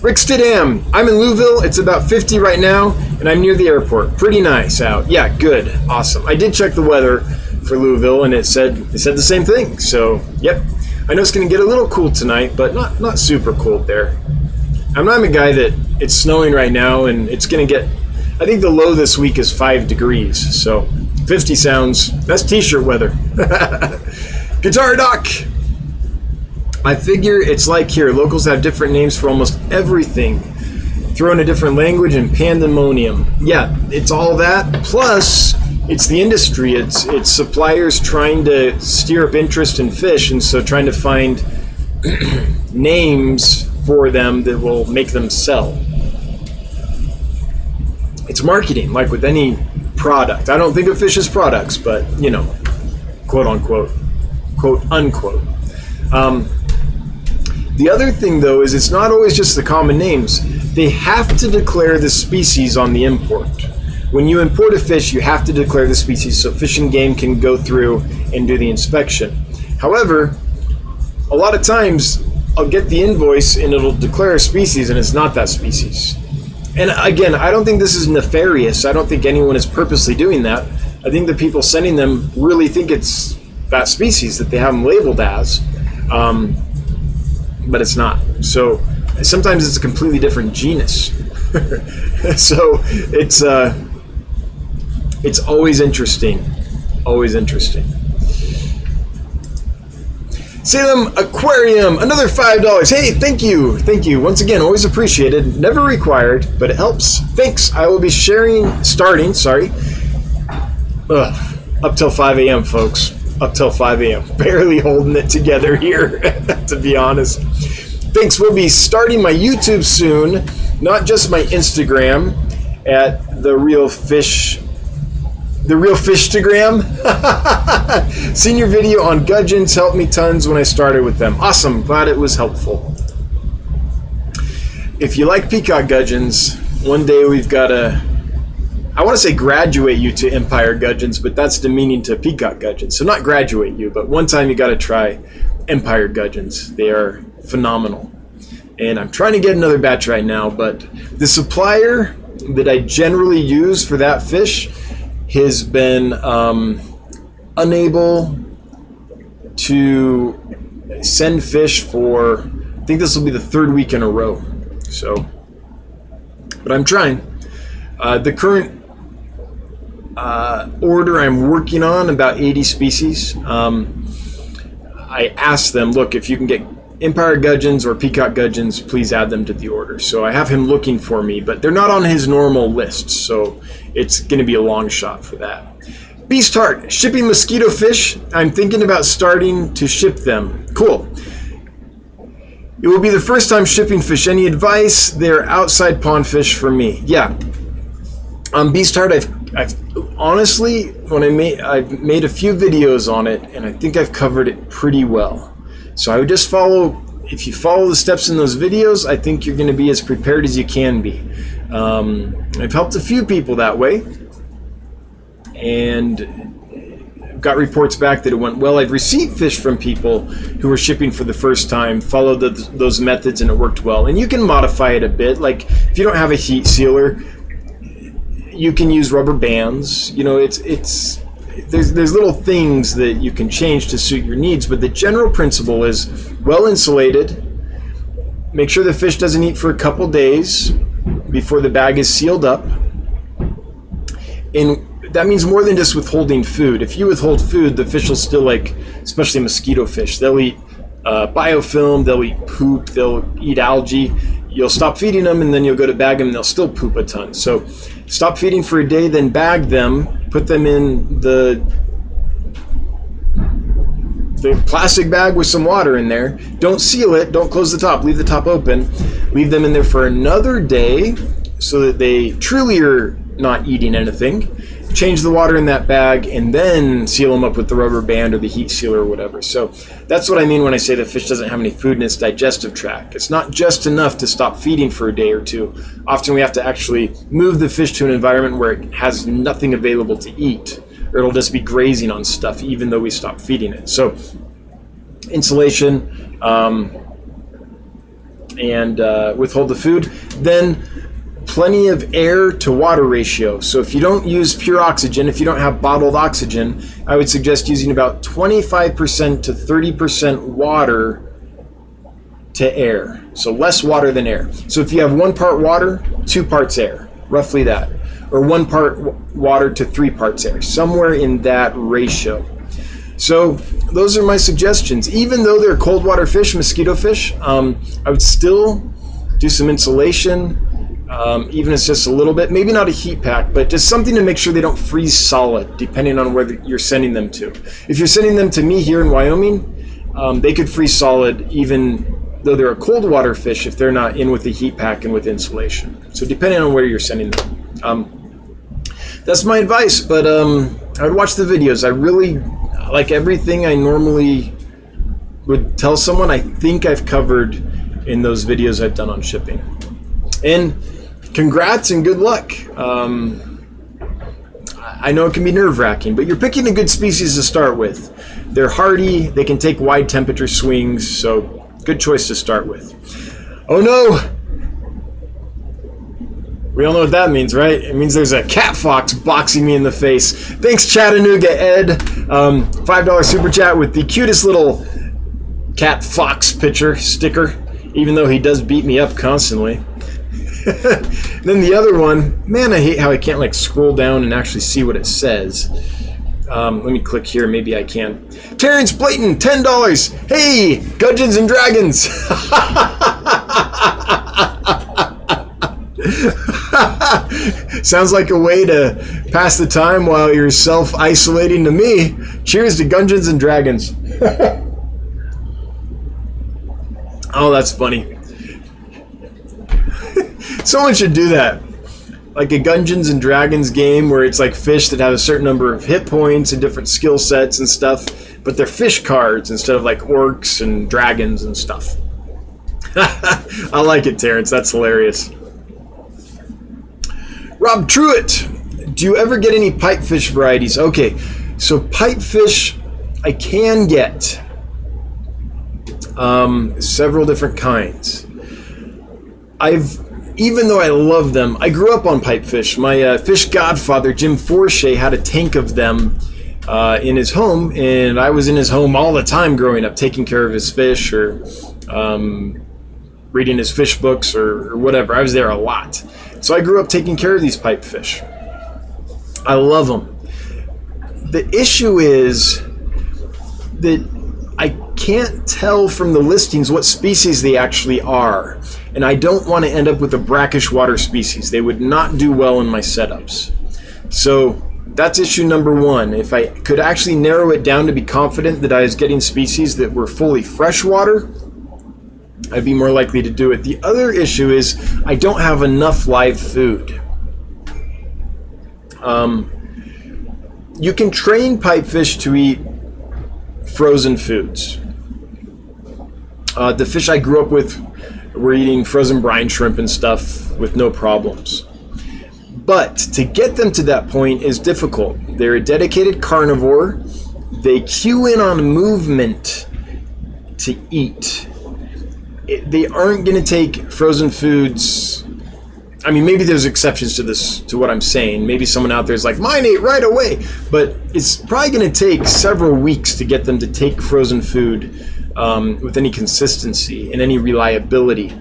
Rick Stidham, I'm in Louisville. It's about 50 right now, and I'm near the airport. Pretty nice out. Yeah, good. Awesome. I did check the weather for Louisville, and it said the same thing. So, yep. I know it's going to get a little cool tonight, but not super cold there. I'm a guy that it's snowing right now, and it's going to get, I think the low this week is 5 degrees. So 50 sounds, that's t-shirt weather. Guitar Doc. I figure it's like here. Locals have different names for almost everything. Throw in a different language and pandemonium. Yeah, it's all that. Plus, it's the industry. It's suppliers trying to steer up interest in fish, and so trying to find names for them that will make them sell. It's marketing, like with any product. I don't think of fish as products, but quote unquote. The other thing, though, is it's not always just the common names. They have to declare the species on the import. When you import a fish, you have to declare the species so Fish and Game can go through and do the inspection. However, a lot of times I'll get the invoice and it'll declare a species and it's not that species. And again, I don't think this is nefarious. I don't think anyone is purposely doing that. I think the people sending them really think it's that species that they have them labeled as, but it's not. So sometimes it's a completely different genus. So it's always interesting. Always interesting. Salem Aquarium, another $5. Hey, thank you. Thank you. Once again, always appreciated. Never required, but it helps. Thanks. I will be starting, up till 5 a.m., folks. Up till 5 a.m. Barely holding it together here, to be honest. Thanks. We'll be starting my YouTube soon, not just my Instagram at The Real Fishtagram. Seen your video on gudgeons, helped me tons when I started with them. Awesome, glad it was helpful. If you like peacock gudgeons, one day we've got to, I want to say graduate you to Empire gudgeons, but that's demeaning to peacock gudgeons. So not graduate you, but one time you got to try Empire gudgeons. They are phenomenal. And I'm trying to get another batch right now, but the supplier that I generally use for that fish has been unable to send fish for, I think this will be the 3rd week in a row. So, but I'm trying. The current order I'm working on, about 80 species. I asked them, look, if you can get Empire gudgeons or peacock gudgeons, please add them to the order. So I have him looking for me, but they're not on his normal list, so it's going to be a long shot for that. Beast Heart, shipping mosquito fish. I'm thinking about starting to ship them. Cool. It will be the first time shipping fish. Any advice? They're outside pond fish for me. Yeah. Beast Heart, I've honestly, I've made a few videos on it, and I think I've covered it pretty well. So I would just if you follow the steps in those videos, I think you're going to be as prepared as you can be. I've helped a few people that way, and got reports back that it went well. I've received fish from people who were shipping for the first time, followed those methods, and it worked well. And you can modify it a bit. Like if you don't have a heat sealer, you can use rubber bands. You know, there's little things that you can change to suit your needs, but the general principle is well insulated. Make sure the fish doesn't eat for a couple days before the bag is sealed up. And that means more than just withholding food. If you withhold food, the fish will still especially mosquito fish, they'll eat biofilm, they'll eat poop, they'll eat algae. You'll stop feeding them and then you'll go to bag them and they'll still poop a ton. So stop feeding for a day, then bag them, put them in the plastic bag with some water in there. Don't seal it, don't close the top, leave the top open. Leave them in there for another day so that they truly are not eating anything. Change the water in that bag and then seal them up with the rubber band or the heat sealer or whatever. So that's what I mean when I say the fish doesn't have any food in its digestive tract. It's not just enough to stop feeding for a day or two. Often we have to actually move the fish to an environment where it has nothing available to eat, or it'll just be grazing on stuff even though we stop feeding it. So insulation and withhold the food. Then plenty of air to water ratio. So if you don't use pure oxygen, if you don't have bottled oxygen, I would suggest using about 25% to 30% water to air. So less water than air. So if you have 1 part water, 2 parts air, roughly that. Or 1 part water to 3 parts air, somewhere in that ratio. So those are my suggestions. Even though they're cold water fish, mosquito fish, I would still do some insulation, even if it's just a little bit, maybe not a heat pack, but just something to make sure they don't freeze solid, depending on where you're sending them to. If you're sending them to me here in Wyoming, they could freeze solid even though they're a cold water fish if they're not in with the heat pack and with insulation. So depending on where you're sending them. That's my advice, but I would watch the videos. I really like everything I normally would tell someone. I think I've covered in those videos I've done on shipping. And congrats and good luck. I know it can be nerve-wracking, but you're picking a good species to start with. They're hardy, they can take wide temperature swings, so good choice to start with. Oh no! We all know what that means, right? It means there's a cat fox boxing me in the face. Thanks, Chattanooga Ed. $5 super chat with the cutest little cat fox picture sticker, even though he does beat me up constantly. Then the other one, man, I hate how I can't scroll down and actually see what it says. Let me click here, maybe I can. Terrence Blayton, $10. Hey, Dungeons and Dragons. Sounds like a way to pass the time while you're self-isolating to me. Cheers to Dungeons and Dragons. Oh, that's funny. Someone should do that. Like a Dungeons and Dragons game where it's like fish that have a certain number of hit points and different skill sets and stuff, but they're fish cards instead of like orcs and dragons and stuff. I like it, Terrence. That's hilarious. Rob Truitt, do you ever get any pipefish varieties? Okay, so pipefish I can get several different kinds. Even though I love them, I grew up on pipefish. My fish godfather, Jim Forshey, had a tank of them in his home, and I was in his home all the time growing up, taking care of his fish or reading his fish books or whatever. I was there a lot. So I grew up taking care of these pipefish. I love them. The issue is that I can't tell from the listings what species they actually are. And I don't want to end up with a brackish water species. They would not do well in my setups. So that's issue number one. If I could actually narrow it down to be confident that I was getting species that were fully freshwater, I'd be more likely to do it. The other issue is I don't have enough live food. You can train pipefish to eat frozen foods. The fish I grew up with were eating frozen brine shrimp and stuff with no problems. But to get them to that point is difficult. They're a dedicated carnivore, they cue in on movement to eat. They aren't going to take frozen foods. I mean, maybe there's exceptions to this, to what I'm saying. Maybe someone out there is like, mine ate right away. But it's probably going to take several weeks to get them to take frozen food with any consistency and any reliability.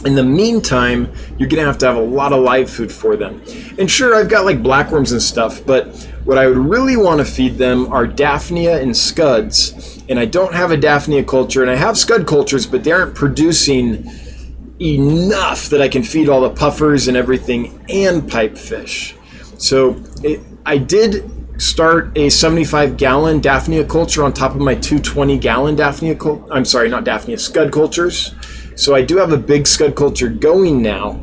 In the meantime, you're going to have a lot of live food for them. And sure, I've got like blackworms and stuff, but what I would really want to feed them are Daphnia and scuds. And I don't have a Daphnia culture, and I have scud cultures, but they aren't producing enough that I can feed all the puffers and everything and pipefish. So I did start a 75-gallon Daphnia culture on top of my 220-gallon Daphnia scud cultures. So I do have a big scud culture going now.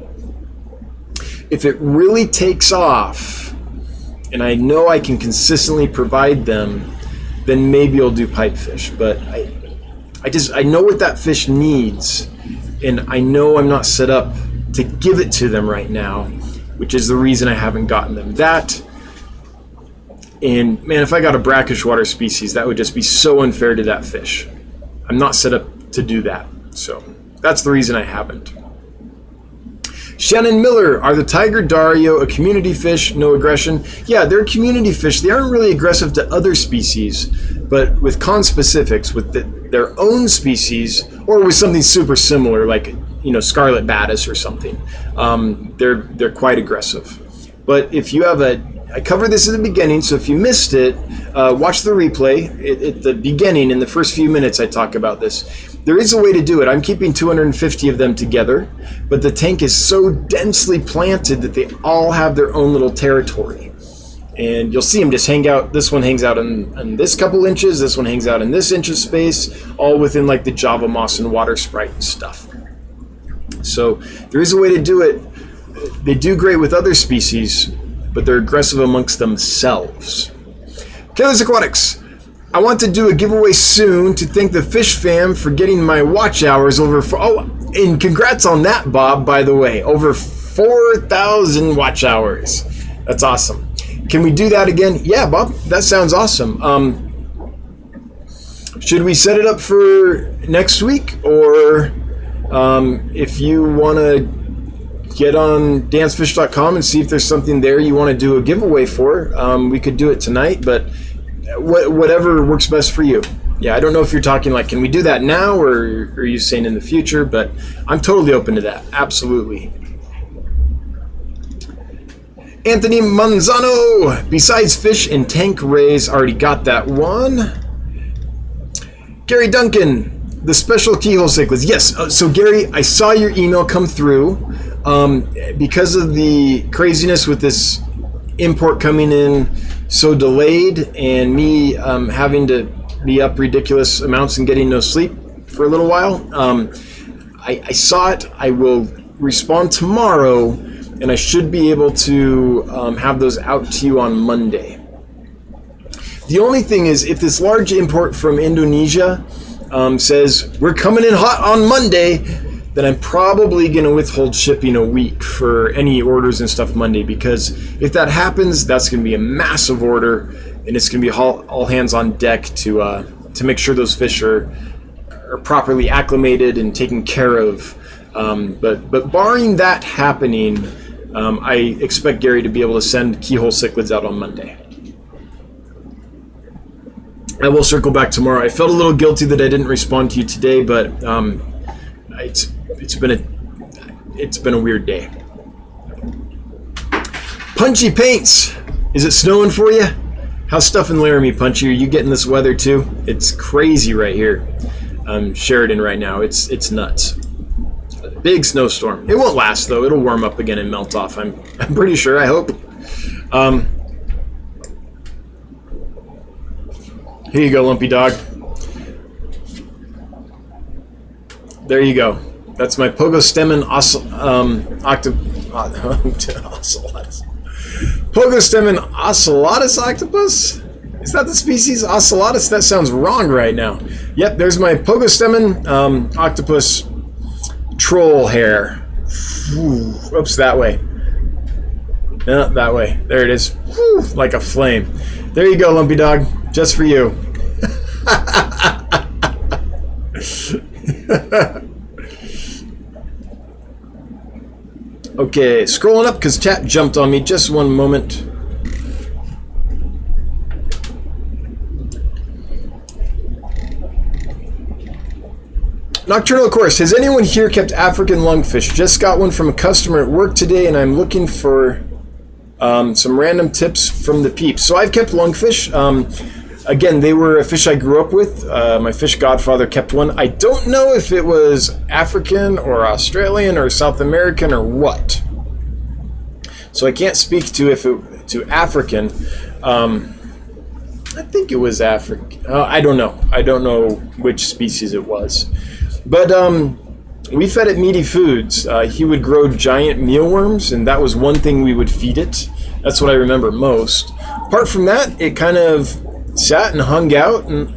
If it really takes off, and I know I can consistently provide them, then maybe I'll do pipefish. But I know what that fish needs, and I know I'm not set up to give it to them right now, which is the reason I haven't gotten them that. And man, if I got a brackish water species, that would just be so unfair to that fish. I'm not set up to do that. So that's the reason I haven't. Shannon Miller, are the tiger Dario a community fish, no aggression? Yeah, they're a community fish. They aren't really aggressive to other species, but with conspecifics, with their own species, or with something super similar, like scarlet batis or something, they're quite aggressive. But if you have I covered this at the beginning, so if you missed it, watch the replay. At the beginning, in the first few minutes, I talk about this. There is a way to do it. I'm keeping 250 of them together, but the tank is so densely planted that they all have their own little territory. And you'll see them just hang out. This one hangs out in this couple inches. This one hangs out in this inch of space, all within like the Java moss and water sprite and stuff. So there is a way to do it. They do great with other species, but they're aggressive amongst themselves. Killers Aquatics, I want to do a giveaway soon to thank the Fish Fam for getting my watch hours over. And congrats on that, Bob, by the way. Over 4,000 watch hours. That's awesome. Can we do that again? Yeah, Bob, that sounds awesome. Should we set it up for next week? Or if you want to get on dancefish.com and see if there's something there you want to do a giveaway for. We could do it tonight, but whatever works best for you. Yeah, I don't know if you're talking like, can we do that now, or are you saying in the future? But I'm totally open to that. Absolutely. Anthony Manzano, besides fish and tank rays, already got that one. Gary Duncan, the special keyhole cichlids. Yes, so Gary, I saw your email come through. Because of the craziness with this import coming in so delayed, and me having to be up ridiculous amounts and getting no sleep for a little while, I saw it. I will respond tomorrow, and I should be able to have those out to you on Monday. The only thing is, if this large import from Indonesia says, we're coming in hot on Monday, then I'm probably going to withhold shipping a week for any orders and stuff Monday, because if that happens, that's going to be a massive order, and it's going to be all hands on deck to make sure those fish are properly acclimated and taken care of. But barring that happening, I expect Gary to be able to send keyhole cichlids out on Monday. I will circle back tomorrow. I felt a little guilty that I didn't respond to you today, but it's been a weird day. Punchy Paints, is it snowing for you? How's stuff in Laramie, Punchy? Are you getting this weather too? It's crazy right here. Sheridan right now. It's nuts. Big snowstorm. It won't last though. It'll warm up again and melt off. I'm pretty sure. I hope. Here you go, Lumpy Dog. There you go. That's my Pogostemon ocellatus. Pogostemon ocellatus octopus? Is that the species ocellatus? That sounds wrong right now. Yep, there's my Pogostemon octopus troll hair. Oops, that way. Yeah, that way. There it is. Whew, like a flame. There you go, Lumpy Dog. Just for you. Okay, scrolling up because chat jumped on me. Just one moment. Nocturnal Course. Has anyone here kept African lungfish? Just got one from a customer at work today, and I'm looking for some random tips from the peeps. So I've kept lungfish. Again, they were a fish I grew up with. My fish godfather kept one. I don't know if it was African or Australian or South American or what. So I can't speak to to African. I think it was African. I don't know. I don't know which species it was. But we fed it meaty foods. He would grow giant mealworms, and that was one thing we would feed it. That's what I remember most. Apart from that, it kind of sat and hung out. And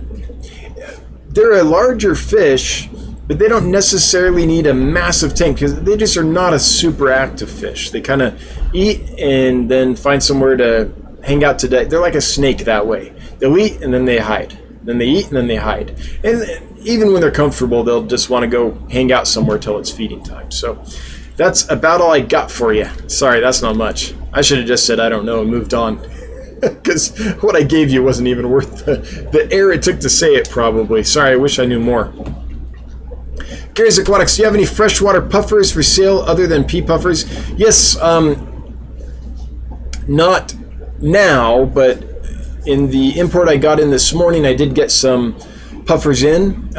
they're a larger fish, but they don't necessarily need a massive tank because they just are not a super active fish. They kind of eat and then find somewhere to hang out today. They're like a snake that way. They'll eat and then they hide. Then they eat and then they hide. And even when they're comfortable, they'll just want to go hang out somewhere till it's feeding time. So that's about all I got for you. Sorry, that's not much. I should have just said I don't know and moved on. Because what I gave you wasn't even worth the air it took to say it, probably. Sorry, I wish I knew more. Gary's Aquatics, do you have any freshwater puffers for sale other than pea puffers? Yes, not now, but in the import I got in this morning, I did get some puffers in.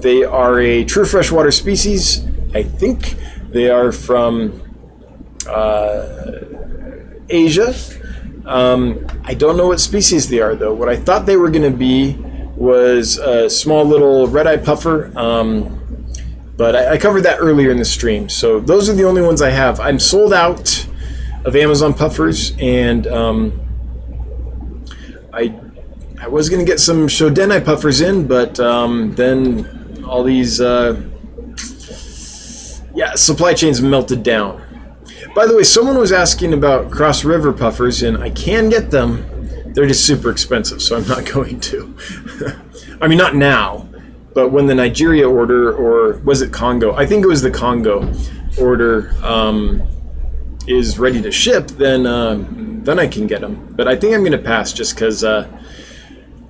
They are a true freshwater species. I think they are from Asia. I don't know what species they are, though. What I thought they were going to be was a small little red-eye puffer, but I covered that earlier in the stream. So those are the only ones I have. I'm sold out of Amazon puffers, and I was going to get some Shodenai puffers in, but then all these supply chains melted down. By the way, someone was asking about cross river puffers, and I can get them. They're just super expensive, so I'm not going to. I mean, not now, but when the Nigeria order, or was it Congo? I think it was the Congo order is ready to ship, then I can get them. But I think I'm going to pass just because I'm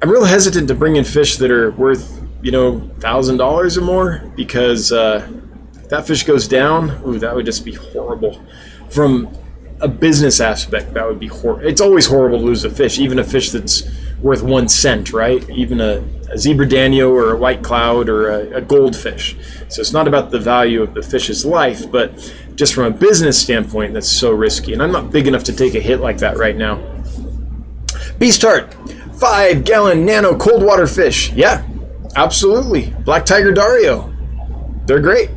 real hesitant to bring in fish that are worth, $1,000 or more, because if that fish goes down, ooh, that would just be horrible. From a business aspect, that would be horrible. It's always horrible to lose a fish, even a fish that's worth 1 cent, right? Even a zebra danio or a white cloud or a goldfish. So it's not about the value of the fish's life, but just from a business standpoint, that's so risky. And I'm not big enough to take a hit like that right now. Beast Heart, 5-gallon nano cold water fish. Yeah, absolutely. Black Tiger Dario. They're great.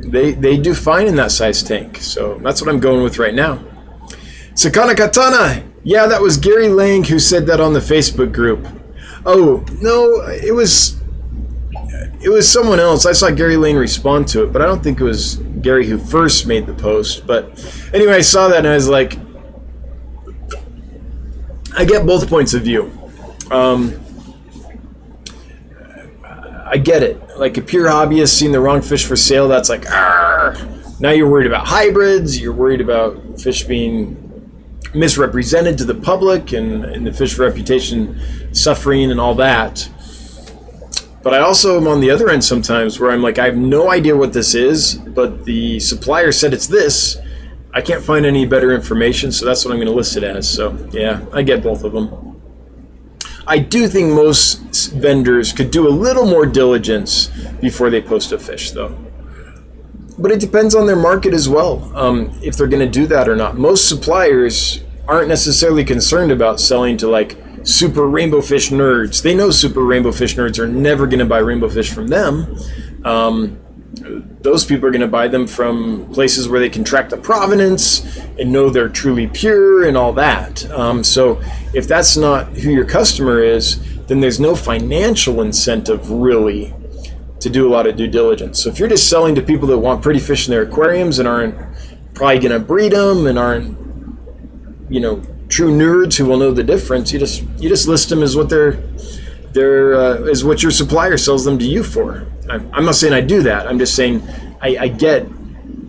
They do fine in that size tank, so that's what I'm going with right now. Sakana Katana, yeah, that was Gary Lang who said that on the Facebook group. Oh no, it was someone else. I saw Gary Lane respond to it, but I don't think it was Gary who first made the post. But anyway, I saw that and I was like, I get both points of view. I get it. Like a pure hobbyist seeing the wrong fish for sale, that's like, argh. Now you're worried about hybrids, you're worried about fish being misrepresented to the public and the fish reputation suffering and all that. But I also am on the other end sometimes where I'm like, I have no idea what this is, but the supplier said it's this. I can't find any better information, so that's what I'm going to list it as. So yeah, I get both of them. I do think most vendors could do a little more diligence before they post a fish, though. But it depends on their market as well, if they're going to do that or not. Most suppliers aren't necessarily concerned about selling to like super rainbow fish nerds. They know super rainbow fish nerds are never going to buy rainbow fish from them. Those people are going to buy them from places where they can track the provenance and know they're truly pure and all that. So if that's not who your customer is, then there's no financial incentive really to do a lot of due diligence. So if you're just selling to people that want pretty fish in their aquariums and aren't probably going to breed them and aren't true nerds who will know the difference. You just list them as what is what your supplier sells them to you for. I'm not saying I do that. I'm just saying I get,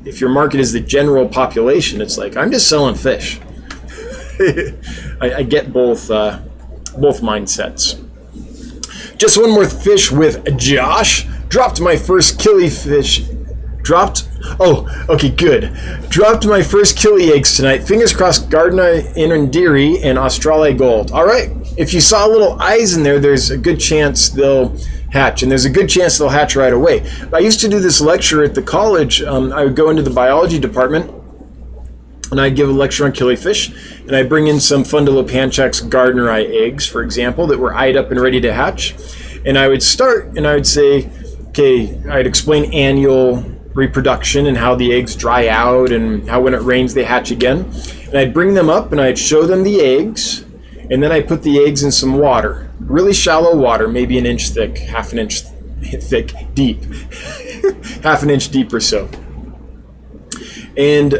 if your market is the general population, it's like, I'm just selling fish. I get both mindsets. Just one more fish with Josh. Dropped my first killifish. Dropped my first killie eggs tonight. Fingers crossed, Gardner Inundiri and Australia Gold. All right. If you saw little eyes in there, there's a good chance they'll hatch, and there's a good chance they'll hatch right away. I used to do this lecture at the college. I would go into the biology department, and I'd give a lecture on killifish, and I'd bring in some Fundulopanchax Gardneri eggs, for example, that were eyed up and ready to hatch. And I would start, and I would say, okay, I'd explain annual reproduction and how the eggs dry out and how when it rains they hatch again. And I'd bring them up and I'd show them the eggs, and then I'd put the eggs in some water, really shallow water, maybe an inch thick, half an inch thick, deep, half an inch deep or so. And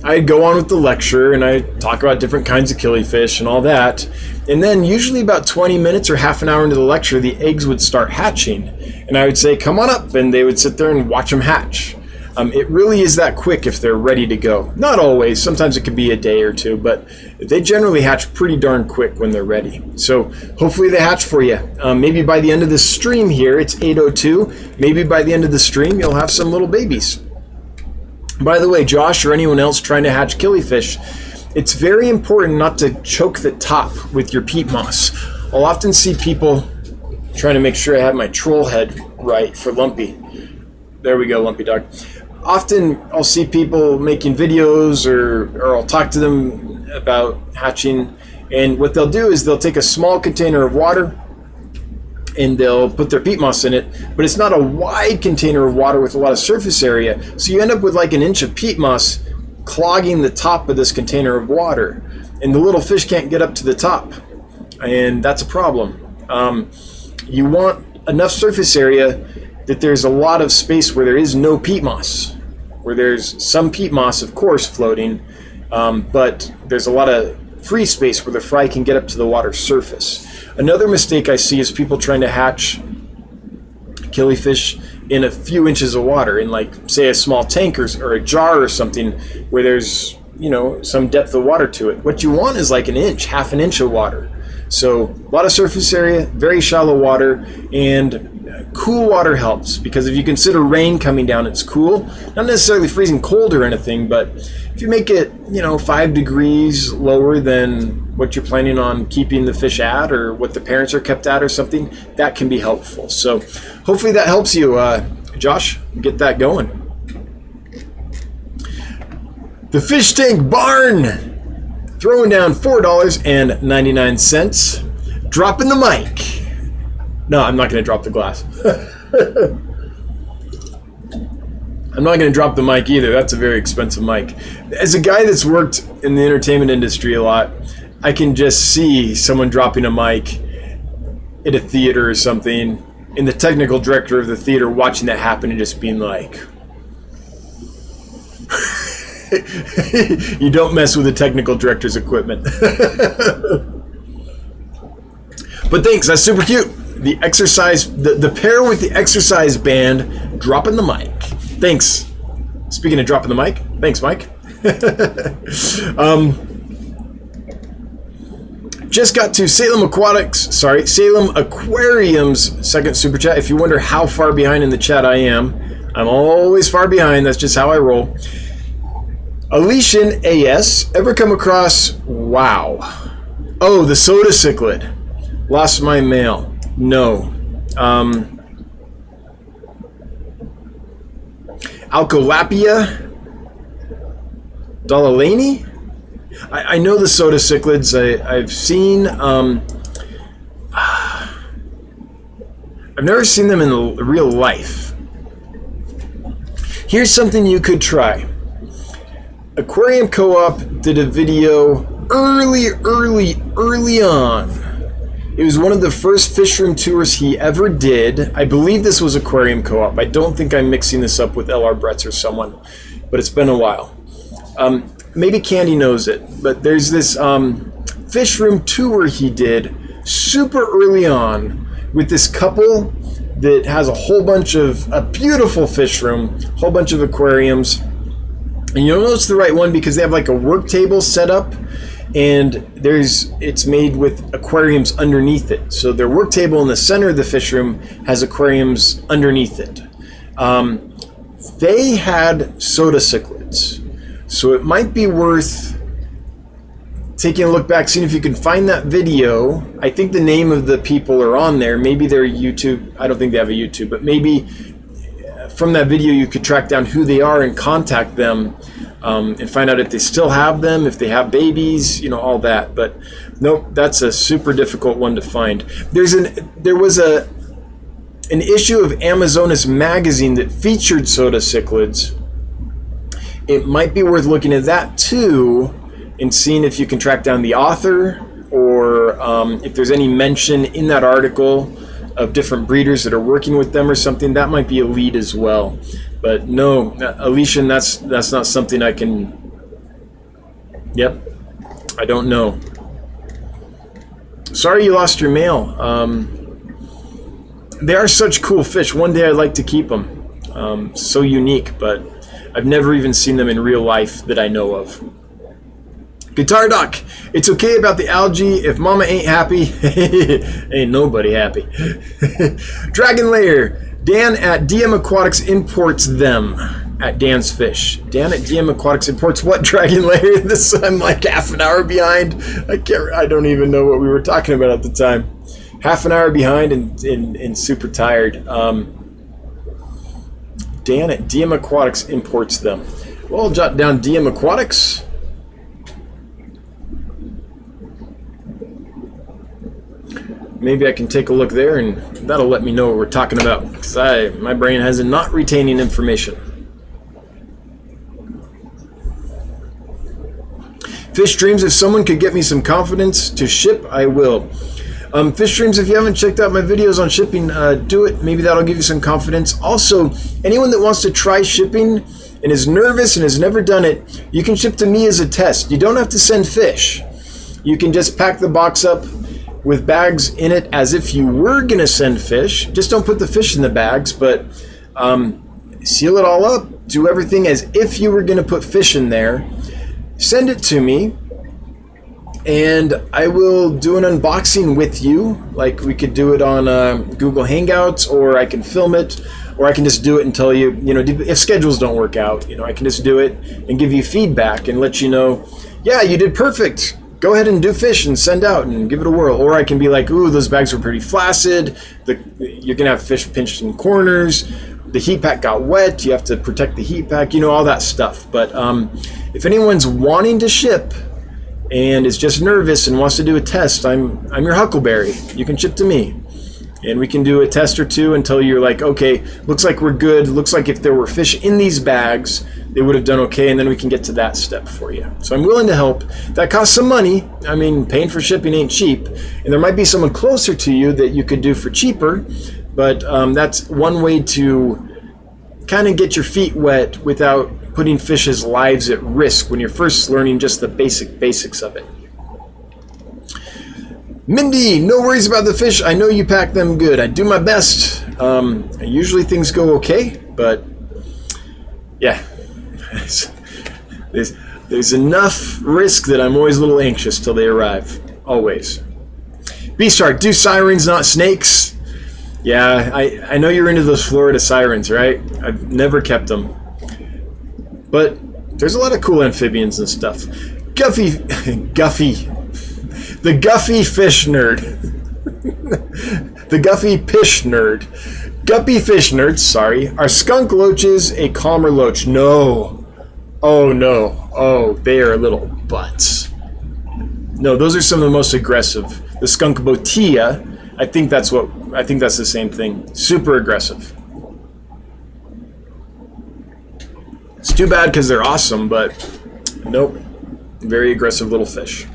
I'd go on with the lecture and I'd talk about different kinds of killifish and all that. And then usually about 20 minutes or half an hour into the lecture, the eggs would start hatching. And I would say, come on up. And they would sit there and watch them hatch. It really is that quick if they're ready to go. Not always. Sometimes it could be a day or two. But they generally hatch pretty darn quick when they're ready. So hopefully they hatch for you. Maybe by the end of the stream here, it's 8:02. Maybe by the end of the stream, you'll have some little babies. By the way, Josh or anyone else trying to hatch killifish, it's very important not to choke the top with your peat moss. I'll often see people trying to make sure I have my troll head right for Lumpy. There we go, Lumpy dog. Often I'll see people making videos or I'll talk to them about hatching, and what they'll do is they'll take a small container of water and they'll put their peat moss in it, but it's not a wide container of water with a lot of surface area, so you end up with like an inch of peat moss clogging the top of this container of water, and the little fish can't get up to the top, and that's a problem. You want enough surface area that there's a lot of space where there is no peat moss, where there's some peat moss, of course, floating, but there's a lot of free space where the fry can get up to the water surface. Another mistake I see is people trying to hatch killifish in a few inches of water, in like, say, a small tank or a jar or something where there's, some depth of water to it. What you want is like an inch, half an inch of water. So a lot of surface area, very shallow water, and cool water helps, because if you consider rain coming down, it's cool. Not necessarily freezing cold or anything, but if you make it, 5 degrees lower than what you're planning on keeping the fish at, or what the parents are kept at or something, that can be helpful. So hopefully that helps you, Josh, get that going. The Fish Tank Barn, throwing down $4.99. Dropping the mic. No, I'm not going to drop the glass. I'm not going to drop the mic either. That's a very expensive mic. As a guy that's worked in the entertainment industry a lot, I can just see someone dropping a mic at a theater or something, and the technical director of the theater watching that happen and just being like, you don't mess with the technical director's equipment. But thanks, that's super cute. The exercise, the pair with the exercise band dropping the mic. Thanks. Speaking of dropping the mic, thanks, Mike. Just got to Salem Aquarium's second super chat. If you wonder how far behind in the chat I am, I'm always far behind. That's just how I roll. Alician AS, ever come across, wow. Oh, the soda cichlid. Lost my mail. No. Alcolapia Dolalani? I know the soda cichlids. I've seen. I've never seen them in real life. Here's something you could try. Aquarium Co-op did a video early on. It was one of the first fish room tours he ever did. I believe this was Aquarium Co-op. I don't think I'm mixing this up with LR Bretz or someone, but it's been a while. maybe Candy knows it, but there's this fish room tour he did super early on with this couple that has a beautiful fish room, a whole bunch of aquariums. And you'll know it's the right one because they have like a work table set up, and it's made with aquariums underneath it. So their work table in the center of the fish room has aquariums underneath it. They had soda cichlids, so it might be worth taking a look back, seeing if you can find that video. I think the name of the people are on there. Maybe they're YouTube. I don't think they have a YouTube, but maybe from that video you could track down who they are and contact them, and find out if they still have them, if they have babies, all that. But nope, that's a super difficult one to find. There was an issue of Amazonas magazine that featured soda cichlids. It might be worth looking at that too and seeing if you can track down the author, or if there's any mention in that article of different breeders that are working with them or something. That might be a lead as well. But no, Alicia, that's not something I can... Yep, I don't know. Sorry you lost your mail. They are such cool fish. One day I'd like to keep them. So unique, but I've never even seen them in real life that I know of. Guitar Doc, it's okay about the algae. If mama ain't happy, ain't nobody happy. Dragon Layer, Dan at DM Aquatics imports them at Dan's Fish. Dan at DM Aquatics imports what, Dragon Layer? I'm like half an hour behind. I don't even know what we were talking about at the time. Half an hour behind and super tired. Dan at DM Aquatics imports them. Well, I'll jot down DM Aquatics. Maybe I can take a look there, and that'll let me know what we're talking about, because my brain has not retaining information. Fish Dreams, if someone could get me some confidence to ship, I will. Fish Dreams, if you haven't checked out my videos on shipping, do it. Maybe that'll give you some confidence. Also, anyone that wants to try shipping and is nervous and has never done it, you can ship to me as a test. You don't have to send fish. You can just pack the box up with bags in it as if you were going to send fish. Just don't put the fish in the bags, but seal it all up. Do everything as if you were going to put fish in there. Send it to me, and I will do an unboxing with you. Like we could do it on Google Hangouts, or I can film it, or I can just do it and tell you, if schedules don't work out, I can just do it and give you feedback and let you know, yeah, you did perfect. Go ahead and do fish and send out and give it a whirl. Or I can be like, ooh, those bags were pretty flaccid. You're going to have fish pinched in corners. The heat pack got wet. You have to protect the heat pack, all that stuff. But if anyone's wanting to ship and is just nervous and wants to do a test, I'm your Huckleberry. You can ship to me. And we can do a test or two until you're like, okay, looks like we're good. Looks like if there were fish in these bags, they would have done okay, and then we can get to that step for you. So I'm willing to help. That costs some money. I mean, paying for shipping ain't cheap. And there might be someone closer to you that you could do for cheaper, but that's one way to kind of get your feet wet without putting fish's lives at risk when you're first learning just the basics of it. Mindy, no worries about the fish. I know you pack them good. I do my best. Usually things go okay, but yeah, there's enough risk that I'm always a little anxious till they arrive. Always. Beastar, do sirens not snakes? Yeah, I know you're into those Florida sirens, right? I've never kept them. But there's a lot of cool amphibians and stuff. The Guffy Fish Nerd. The Guffy Pish Nerd. Guppy Fish Nerds, sorry. Are skunk loaches a calmer loach? No. Oh, no. Oh, they are little butts. No, those are some of the most aggressive. The skunk botia, I think that's the same thing. Super aggressive. It's too bad because they're awesome, but nope. Very aggressive little fish.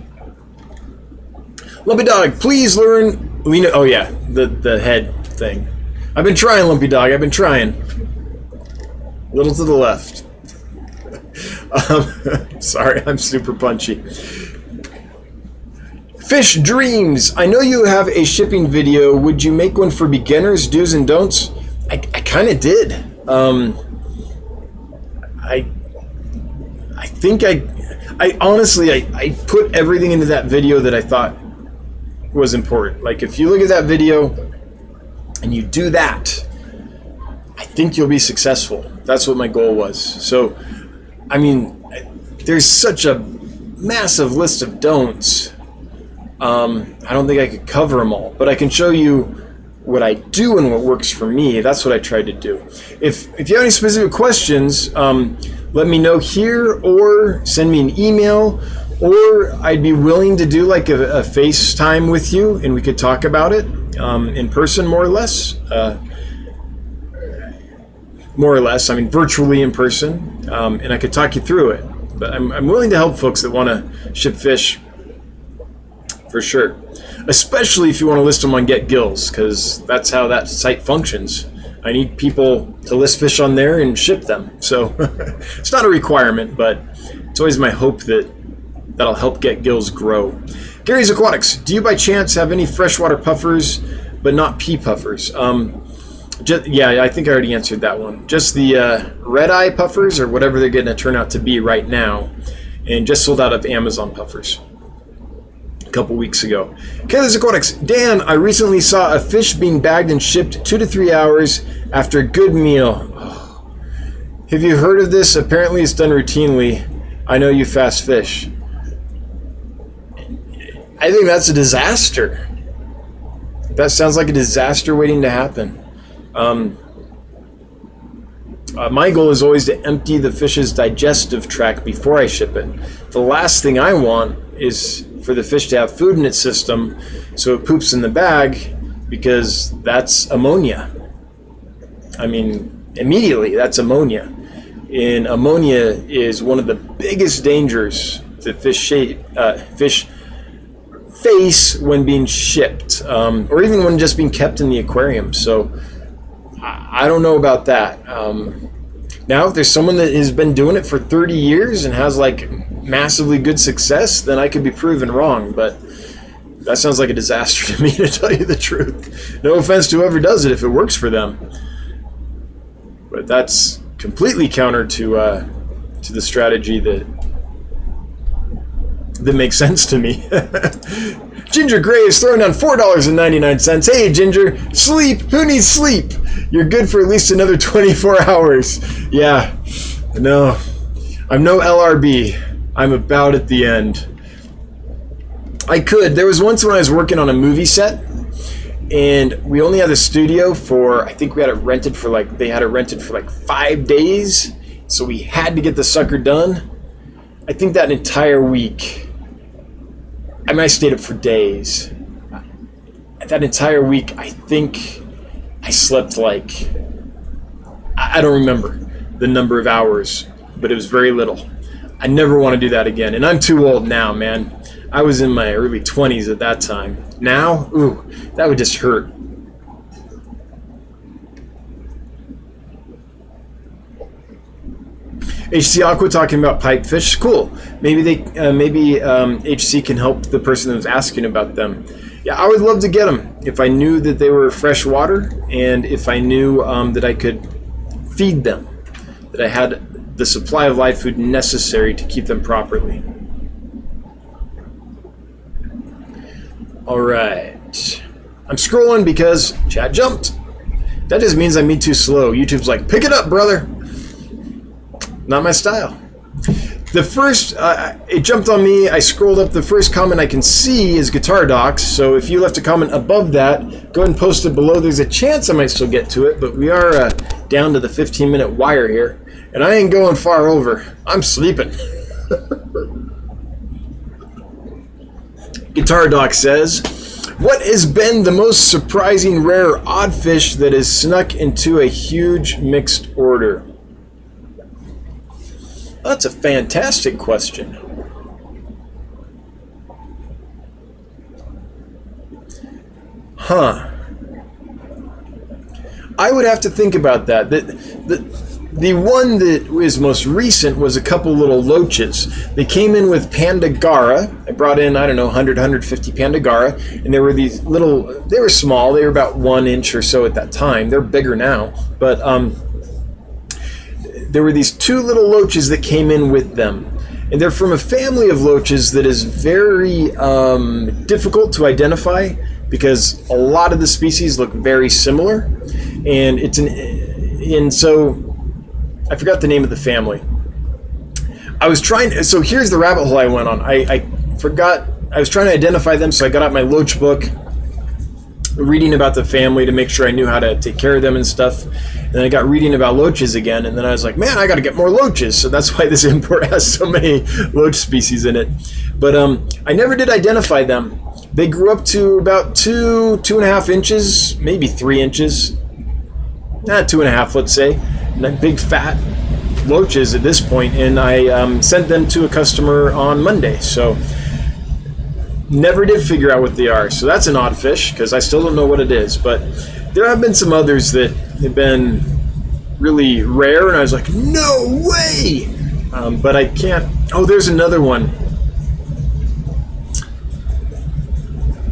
Lumpy Dog, please learn... Oh yeah, the head thing. I've been trying, Lumpy Dog. I've been trying. A little to the left. Sorry, I'm super punchy. Fish Dreams. I know you have a shipping video. Would you make one for beginners, do's and don'ts? I kind of did. I think I honestly, I put everything into that video that I thought was important. Like, if you look at that video and you do that, I think you'll be successful. That's what my goal was. So, I mean, there's such a massive list of don'ts. I don't think I could cover them all, but I can show you what I do and what works for me. That's what I tried to do. If you have any specific questions, let me know here or send me an email, or I'd be willing to do like a FaceTime with you and we could talk about it in person, more or less. I mean, virtually in person, and I could talk you through it. But I'm willing to help folks that want to ship fish, for sure. Especially if you want to list them on Get Gills, because that's how that site functions. I need people to list fish on there and ship them. So it's not a requirement, but it's always my hope that that'll help Get Gills grow. Gary's Aquatics. Do you by chance have any freshwater puffers, but not pea puffers? Yeah, I think I already answered that one. Just the red eye puffers, or whatever they're going to turn out to be right now, and just sold out of Amazon puffers a couple weeks ago. Kayla's Aquatics. Dan, I recently saw a fish being bagged and shipped 2 to 3 hours after a good meal. Oh. Have you heard of this? Apparently it's done routinely. I know you fast fish. I think that's a disaster. That sounds like a disaster waiting to happen. My goal is always to empty the fish's digestive tract before I ship it. The last thing I want is for the fish to have food in its system so it poops in the bag, because that's ammonia. I mean, immediately that's ammonia. And ammonia is one of the biggest dangers that fish face when being shipped, or even when just being kept in the aquarium. So I don't know about that. Now, if there's someone that has been doing it for 30 years and has like massively good success, then I could be proven wrong. But that sounds like a disaster to me, to tell you the truth. No offense to whoever does it if it works for them. But that's completely counter to the strategy that makes sense to me. Ginger Graves throwing down $4.99. Hey, Ginger, sleep. Who needs sleep? You're good for at least another 24 hours. Yeah, no, I'm no LRB. I'm about at the end. There was once when I was working on a movie set, and we only had the studio for, I think we had it rented for they had it rented for 5 days, so we had to get the sucker done. I think that entire week, I mean, I stayed up for days. That entire week, I think I slept I don't remember the number of hours, but it was very little. I never want to do that again. And I'm too old now, man. I was in my early 20s at that time. Now, ooh, that would just hurt. HC Aqua talking about pipefish. Cool. Maybe HC can help the person that was asking about them. Yeah, I would love to get them if I knew that they were fresh water, and if I knew that I could feed them, that I had the supply of live food necessary to keep them properly. All right. I'm scrolling because chat jumped. That just means I'm too slow. YouTube's like, pick it up, brother. Not my style. The first, it jumped on me. I scrolled up. The first comment I can see is Guitar Docs. So if you left a comment above that, go ahead and post it below. There's a chance I might still get to it, but we are down to the 15-minute wire here. And I ain't going far over. I'm sleeping. Guitar Doc says, what has been the most surprising, rare, odd fish that has snuck into a huge mixed order? That's a fantastic question. Huh. I would have to think about that. the one that was most recent was a couple little loaches. They came in with Pandagara. I brought in, I don't know, 100, 150 Pandagara, and there were these little, they were small, they were about 1 inch or so at that time. They're bigger now, but there were these 2 little loaches that came in with them. And they're from a family of loaches that is very difficult to identify because a lot of the species look very similar. And so I forgot the name of the family. So here's the rabbit hole I went on. I forgot, I was trying to identify them, so I got out my loach book, reading about the family to make sure I knew how to take care of them and stuff. And then I got reading about loaches again, and then I was like, man, I got to get more loaches. So that's why this import has so many loach species in it. But I never did identify them. They grew up to about 2.5 inches, maybe 3 inches. 2.5, let's say. Big fat loaches at this point, and I sent them to a customer on Monday. So never did figure out what they are. So that's an odd fish because I still don't know what it is. But there have been some others that have been really rare, and I was like, no way! But I can't. Oh, there's another one.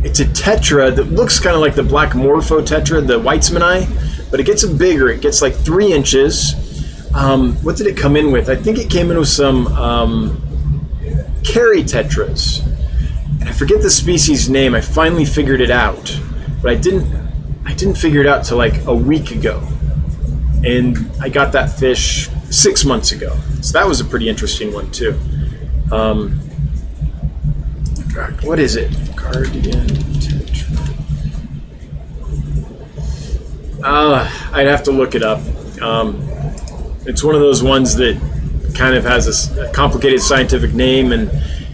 It's a tetra that looks kind of like the black morpho tetra, the Weitzmanni, but it gets bigger. It gets like 3 inches. What did it come in with? I think it came in with some Carry tetras. And I forget the species name. I finally figured it out, but I didn't figure it out till like a week ago. And I got that fish 6 months ago. So that was a pretty interesting one too. What is it? Guardian tetra. I'd have to look it up. It's one of those ones that kind of has a complicated scientific name, and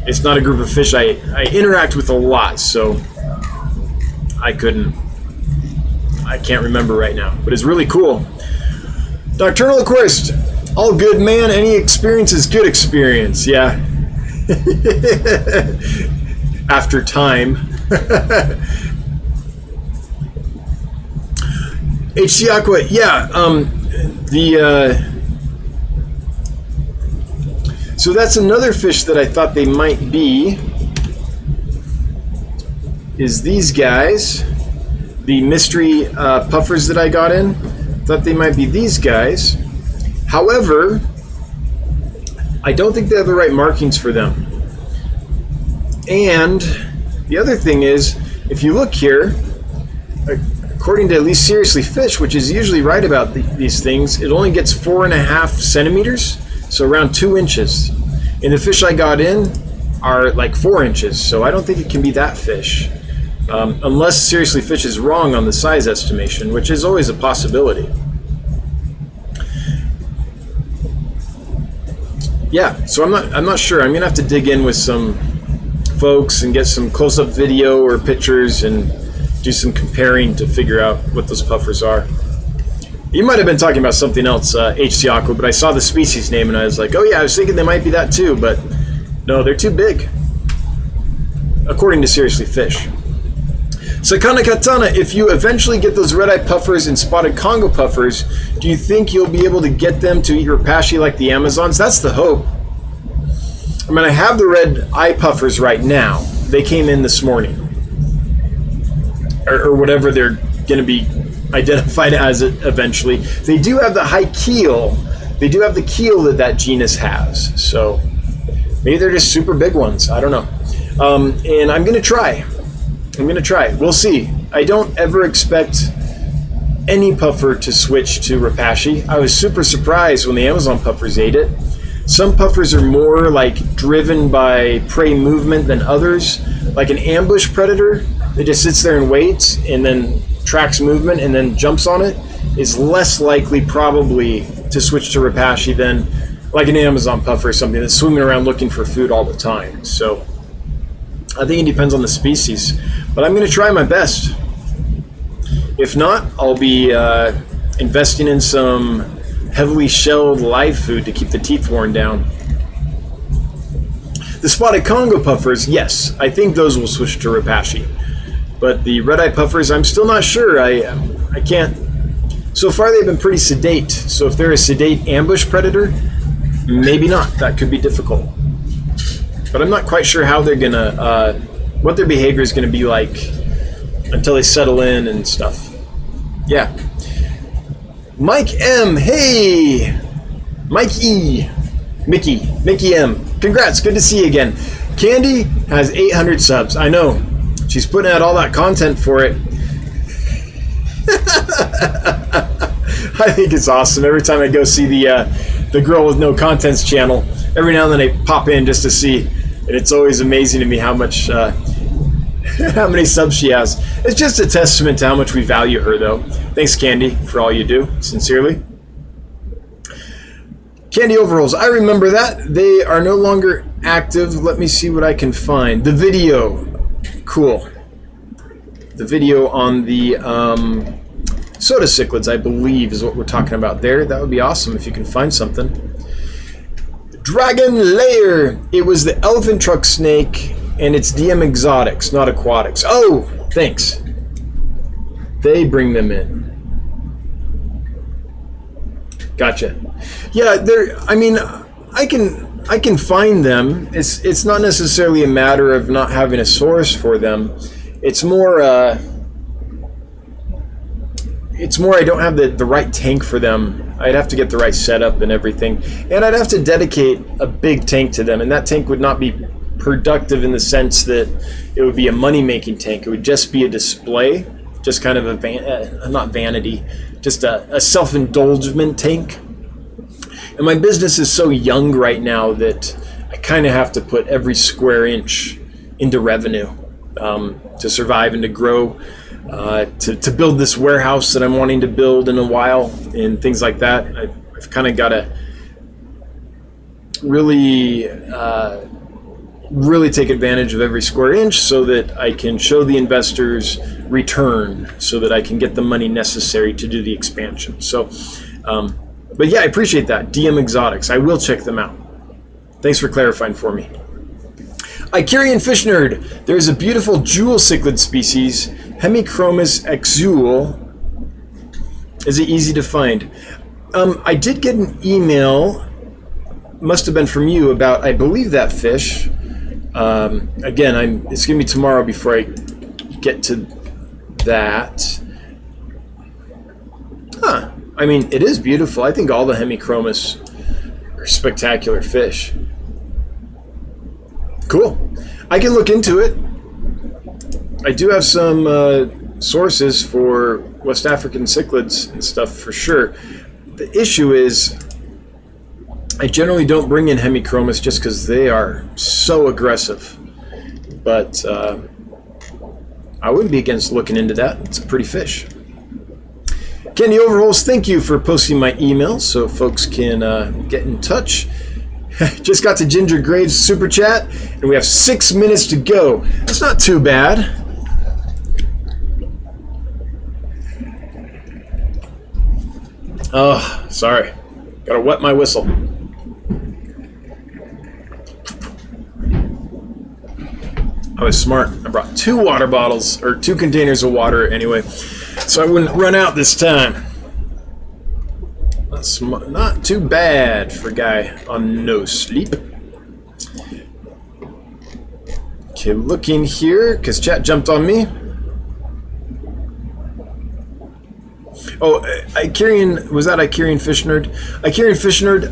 it's not a group of fish I interact with a lot, so I can't remember right now, but it's really cool. Nocturnal Aquarist, all good, man. Any experience is good experience, yeah. After time. HC Aqua, yeah. So that's another fish that I thought they might be. Is these guys, the mystery puffers that I got in? Thought they might be these guys. However, I don't think they have the right markings for them. And the other thing is, if you look here, according to at least Seriously Fish, which is usually right about these things, it only gets 4.5 centimeters, so around 2 inches. And the fish I got in are like 4 inches, so I don't think it can be that fish. Unless Seriously Fish is wrong on the size estimation, which is always a possibility. Yeah, so I'm not sure. I'm gonna have to dig in with some folks and get some close-up video or pictures and do some comparing to figure out what those puffers are. You might have been talking about something else, HC Aqua, but I saw the species name and I was like, oh yeah, I was thinking they might be that too, but no, they're too big, according to Seriously Fish. Sakana Katana, if you eventually get those red-eye puffers and spotted Congo puffers, do you think you'll be able to get them to eat rapashi like the Amazons? That's the hope. I mean, I have the red-eye puffers right now. They came in this morning. Or whatever they're going to be identified as it eventually. They do have the high keel. They do have the keel that genus has. So maybe they're just super big ones. I don't know. And I'm going to try. We'll see. I don't ever expect any puffer to switch to rapashi. I was super surprised when the Amazon puffers ate it. Some puffers are more like driven by prey movement than others. Like an ambush predator that just sits there and waits and then tracks movement and then jumps on it is less likely probably to switch to rapashi than like an Amazon puffer or something that's swimming around looking for food all the time. So I think it depends on the species, but I'm going to try my best. If not, I'll be investing in some heavily shelled live food to keep the teeth worn down. The spotted Congo puffers, yes, I think those will switch to rapashi. But the red-eye puffers, I'm still not sure. I can't So far, they've been pretty sedate. So if they're a sedate ambush predator, maybe not. That could be difficult. But I'm not quite sure how they're gonna, what their behavior is gonna be like until they settle in and stuff. Yeah. Mike M. Hey, Mike E. Mickey M. Congrats. Good to see you again. Candy has 800 subs. I know. She's putting out all that content for it. I think it's awesome. Every time I go see the Girl with No Contents channel, every now and then I pop in just to see, and it's always amazing to me how much, how many subs she has. It's just a testament to how much we value her, though. Thanks, Candy, for all you do. Sincerely. Candy Overalls, I remember that. They are no longer active. Let me see what I can find. The video. Cool. The video on the soda cichlids, I believe, is what we're talking about there. That would be awesome if you can find something. Dragon Lair. It was the elephant truck snake, and it's DM exotics, not aquatics. Oh, thanks. They bring them in. Gotcha. Yeah, I mean, I can find them. It's not necessarily a matter of not having a source for them. It's more I don't have the right tank for them. I'd have to get the right setup and everything. And I'd have to dedicate a big tank to them. And that tank would not be productive in the sense that it would be a money-making tank. It would just be a display, just kind of not vanity, just a self-indulgement tank. And my business is so young right now that I kind of have to put every square inch into revenue to survive and to grow, to build this warehouse that I'm wanting to build in a while and things like that. I've kind of got to really take advantage of every square inch so that I can show the investors return, so that I can get the money necessary to do the expansion. So, but yeah, I appreciate that. DM Exotics. I will check them out. Thanks for clarifying for me. Icarian Fish Nerd. There's a beautiful jewel cichlid species, Hemichromis exul. Is it easy to find? I did get an email, must have been from you, about, I believe, that fish. Again, it's going to be tomorrow before I get to that. Huh. I mean, it is beautiful. I think all the Hemichromis are spectacular fish. Cool. I can look into it. I do have some sources for West African cichlids and stuff for sure. The issue is I generally don't bring in Hemichromis just because they are so aggressive. But I wouldn't be against looking into that. It's a pretty fish. Candy Overhauls, thank you for posting my email so folks can get in touch. Just got to Ginger Graves super chat, and we have 6 minutes to go. That's not too bad. Oh, sorry. Gotta wet my whistle. I was smart. I brought 2 water bottles, or 2 containers of water anyway, so I wouldn't run out this time. That's not too bad for a guy on no sleep. Okay, looking here, because chat jumped on me. Oh, Icarian, was that Icarian Fish Nerd? Icarian Fish Nerd,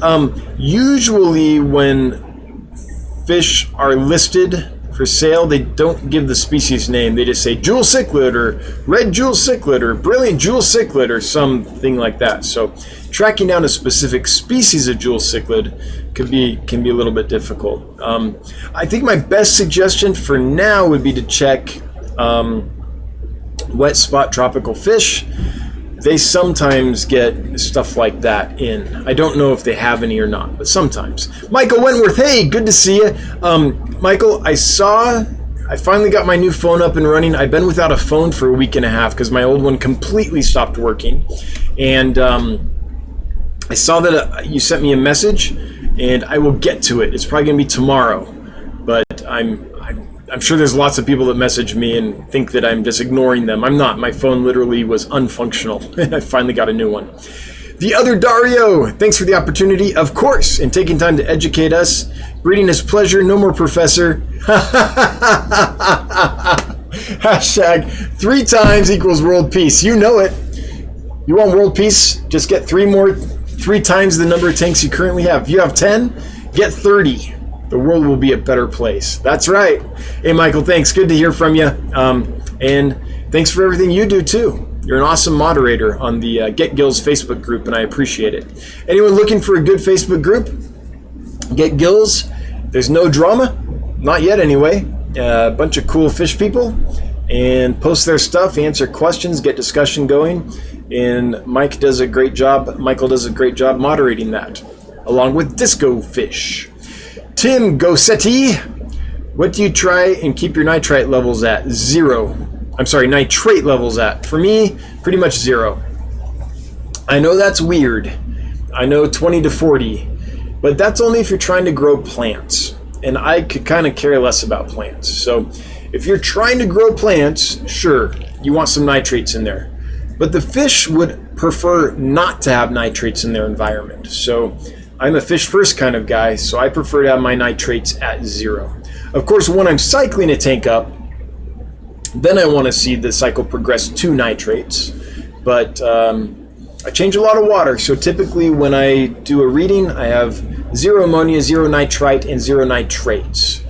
usually when fish are listed for sale, they don't give the species name. They just say jewel cichlid or red jewel cichlid or brilliant jewel cichlid or something like that. So tracking down a specific species of jewel cichlid can be a little bit difficult. I think my best suggestion for now would be to check wet spot tropical fish. They sometimes get stuff like that in. I don't know if they have any or not, but sometimes. Michael Wentworth, hey, good to see you. Michael, I finally got my new phone up and running. I've been without a phone for a week and a half because my old one completely stopped working. And I saw that you sent me a message, and I will get to it. It's probably going to be tomorrow. But I'm I'm sure there's lots of people that message me and think that I'm just ignoring them. I'm not. My phone literally was unfunctional, and I finally got a new one. The other Dario, thanks for the opportunity, of course, and taking time to educate us. Reading is pleasure, no more professor. Hashtag 3 times equals world peace. You know it. You want world peace? Just get 3 times the number of tanks you currently have. If you have 10, get 30. The world will be a better place. That's right. Hey, Michael, thanks. Good to hear from you. And thanks for everything you do, too. You're an awesome moderator on the Get Gills Facebook group, and I appreciate it. Anyone looking for a good Facebook group? Get Gills. There's no drama. Not yet, anyway. A bunch of cool fish people. And post their stuff, answer questions, get discussion going. And Michael does a great job moderating that, along with Disco Fish. Tim Gossetti, what do you try and keep your nitrate levels at? 0. I'm sorry, nitrate levels at. For me, pretty much 0. I know that's weird. I know 20 to 40, but that's only if you're trying to grow plants. And I could kind of care less about plants. So if you're trying to grow plants, sure, you want some nitrates in there. But the fish would prefer not to have nitrates in their environment. So I'm a fish first kind of guy, so I prefer to have my nitrates at 0. Of course, when I'm cycling a tank up, then I want to see the cycle progress to nitrates. But I change a lot of water, so typically when I do a reading, I have 0 ammonia, 0 nitrite, and 0 nitrates.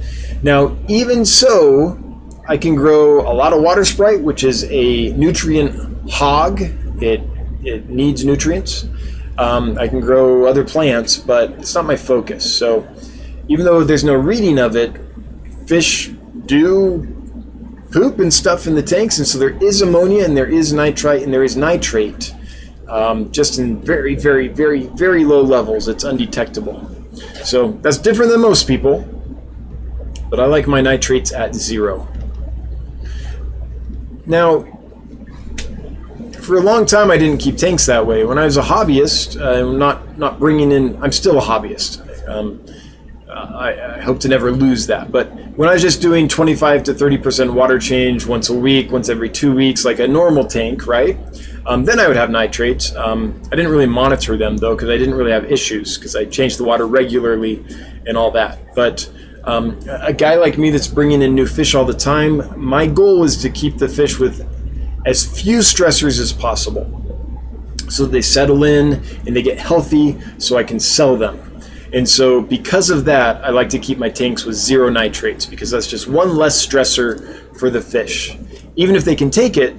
Now, even so, I can grow a lot of water sprite, which is a nutrient hog. It needs nutrients. I can grow other plants, but it's not my focus. So even though there's no reading of it, fish do poop and stuff in the tanks, and so there is ammonia and there is nitrite and there is nitrate, just in very, very, very, very low levels. It's undetectable. So that's different than most people, but I like my nitrates at 0. Now, for a long time, I didn't keep tanks that way. When I was a hobbyist, not bringing in, I'm still a hobbyist. I hope to never lose that. But when I was just doing 25 to 30% water change once a week, once every 2 weeks, like a normal tank, right? Then I would have nitrates. I didn't really monitor them, though, because I didn't really have issues, because I changed the water regularly and all that. But a guy like me that's bringing in new fish all the time, my goal was to keep the fish with as few stressors as possible, so they settle in and they get healthy so I can sell them. And so because of that, I like to keep my tanks with 0 nitrates, because that's just one less stressor for the fish. Even if they can take it,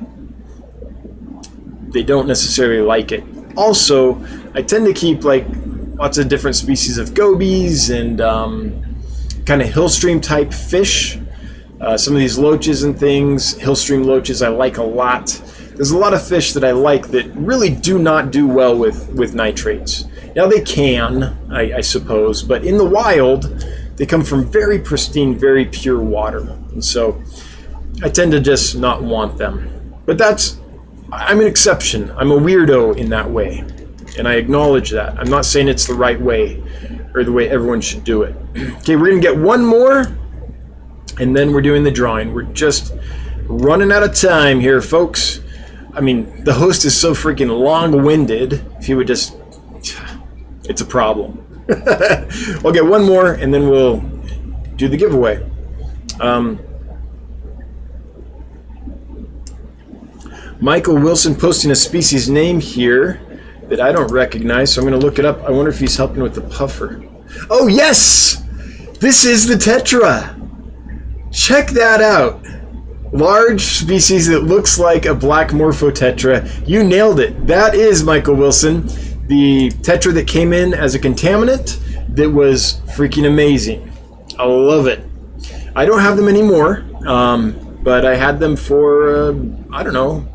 they don't necessarily like it. Also, I tend to keep like lots of different species of gobies and kind of hillstream type fish. Some of these loaches and things, hillstream loaches, I like a lot. There's a lot of fish that I like that really do not do well with nitrates. Now they can, I suppose, but in the wild, they come from very pristine, very pure water. And so I tend to just not want them. But I'm an exception. I'm a weirdo in that way. And I acknowledge that. I'm not saying it's the right way or the way everyone should do it. Okay, we're going to get one more, and then we're doing the drawing. We're just running out of time here, folks. I mean, the host is so freaking long-winded. If he would just... It's a problem. We'll get one more, and then we'll do the giveaway. Michael Wilson posting a species name here that I don't recognize, so I'm going to look it up. I wonder if he's helping with the puffer. Oh, yes! This is the tetra. Check that out. Large species that looks like a black morphotetra. You nailed it. That is, Michael Wilson, the tetra that came in as a contaminant that was freaking amazing. I love it. I don't have them anymore, but I had them for, I don't know.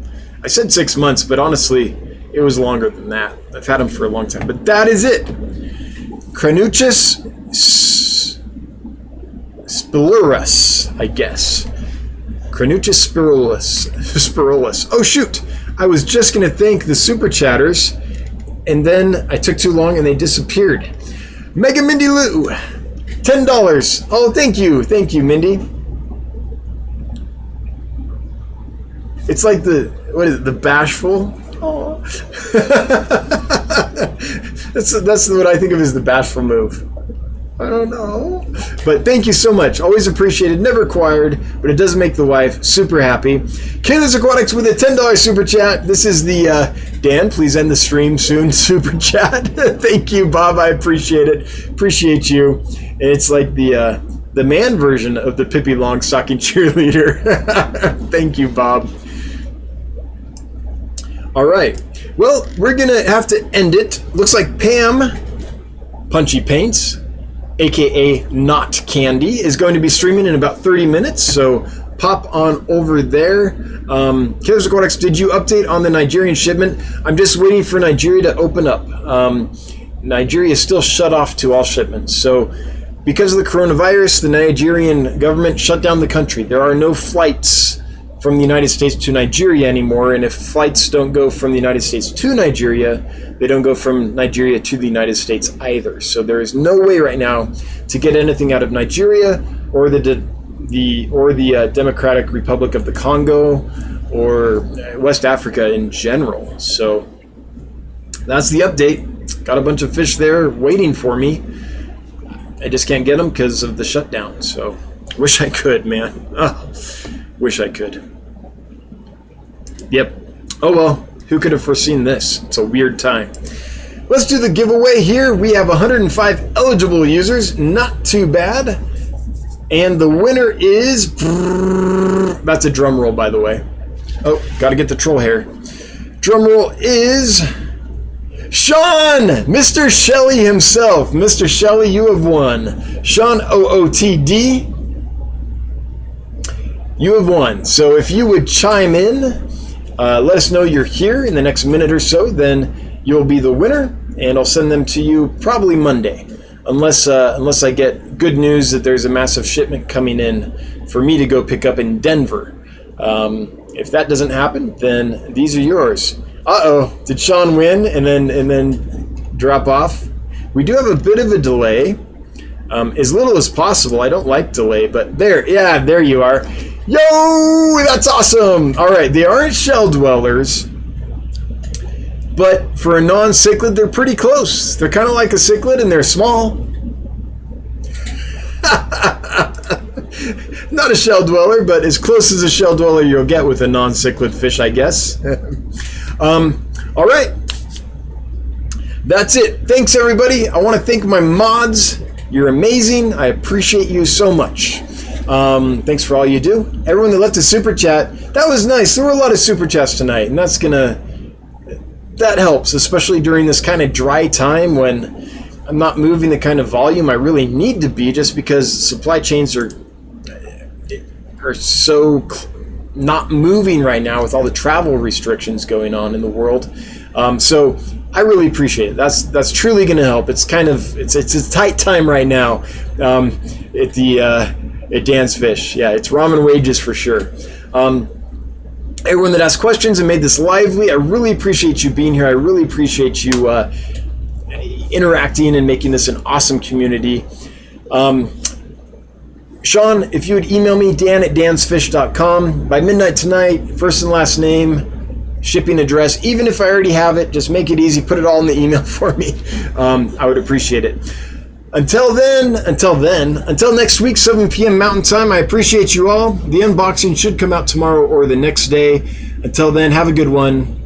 I said 6 months, but honestly, it was longer than that. I've had them for a long time. But that is it. Cranuchus spirillus, I guess. Cranuchus spirillus. Oh, shoot. I was just going to thank the super chatters, and then I took too long and they disappeared. Mega Mindy Lou, $10. Oh, thank you. Thank you, Mindy. It's like what is it, the bashful? Oh. that's what I think of as the bashful move. I don't know. But thank you so much. Always appreciated. Never required, but it does make the wife super happy. Kayla's Aquatics with a $10 super chat. This is the Dan, please end the stream soon super chat. Thank you, Bob. I appreciate it. Appreciate you. And it's like the man version of the Pippi Longstocking cheerleader. Thank you, Bob. All right. Well, we're going to have to end it. Looks like Pam, Punchy Paints, aka Not Candy, is going to be streaming in about 30 minutes. So pop on over there. Killers Aquatics, did you update on the Nigerian shipment? I'm just waiting for Nigeria to open up. Nigeria is still shut off to all shipments. So because of the coronavirus, the Nigerian government shut down the country. There are no flights from the United States to Nigeria anymore, and if flights don't go from the United States to Nigeria, they don't go from Nigeria to the United States either. So there is no way right now to get anything out of Nigeria or the Democratic Republic of the Congo or West Africa in general. So that's the update. Got a bunch of fish there waiting for me. I just can't get them because of the shutdown. So wish I could, man. Oh, wish I could. Yep. Oh well, who could have foreseen this? It's a weird time. Let's do the giveaway here. We have 105 eligible users. Not too bad. And the winner is... That's a drum roll, by the way. Oh, gotta get the troll hair. Drum roll is... Sean! Mr. Shelley himself. Mr. Shelley, you have won. Sean OOTD. You have won. So if you would chime in, let us know you're here in the next minute or so, then you'll be the winner, and I'll send them to you probably Monday, unless I get good news that there's a massive shipment coming in for me to go pick up in Denver. If that doesn't happen, then these are yours. Uh-oh, did Sean win and then drop off? We do have a bit of a delay, as little as possible. I don't like delay, but there you are. Yo, that's awesome. All right, they aren't shell dwellers, but for a non-cichlid, they're pretty close. They're kind of like a cichlid, and they're small. Not a shell dweller, but as close as a shell dweller you'll get with a non-cichlid fish, I guess. All right, that's it. Thanks, everybody. I want to thank my mods. You're amazing. I appreciate you so much. Thanks for all you do. Everyone that left a super chat, that was nice. There were a lot of super chats tonight, and that helps, especially during this kind of dry time when I'm not moving the kind of volume I really need to be, just because supply chains are so not moving right now with all the travel restrictions going on in the world. So I really appreciate it. That's truly going to help. It's a tight time right now at Dan's Fish. Yeah, it's ramen wages for sure. Everyone that asked questions and made this lively, I really appreciate you being here. I really appreciate you interacting and making this an awesome community. Sean, if you would email me, dan@dansfish.com. By midnight tonight, first and last name, shipping address. Even if I already have it, just make it easy. Put it all in the email for me. I would appreciate it. Until next week, 7 p.m. Mountain Time, I appreciate you all. The unboxing should come out tomorrow or the next day. Until then, have a good one.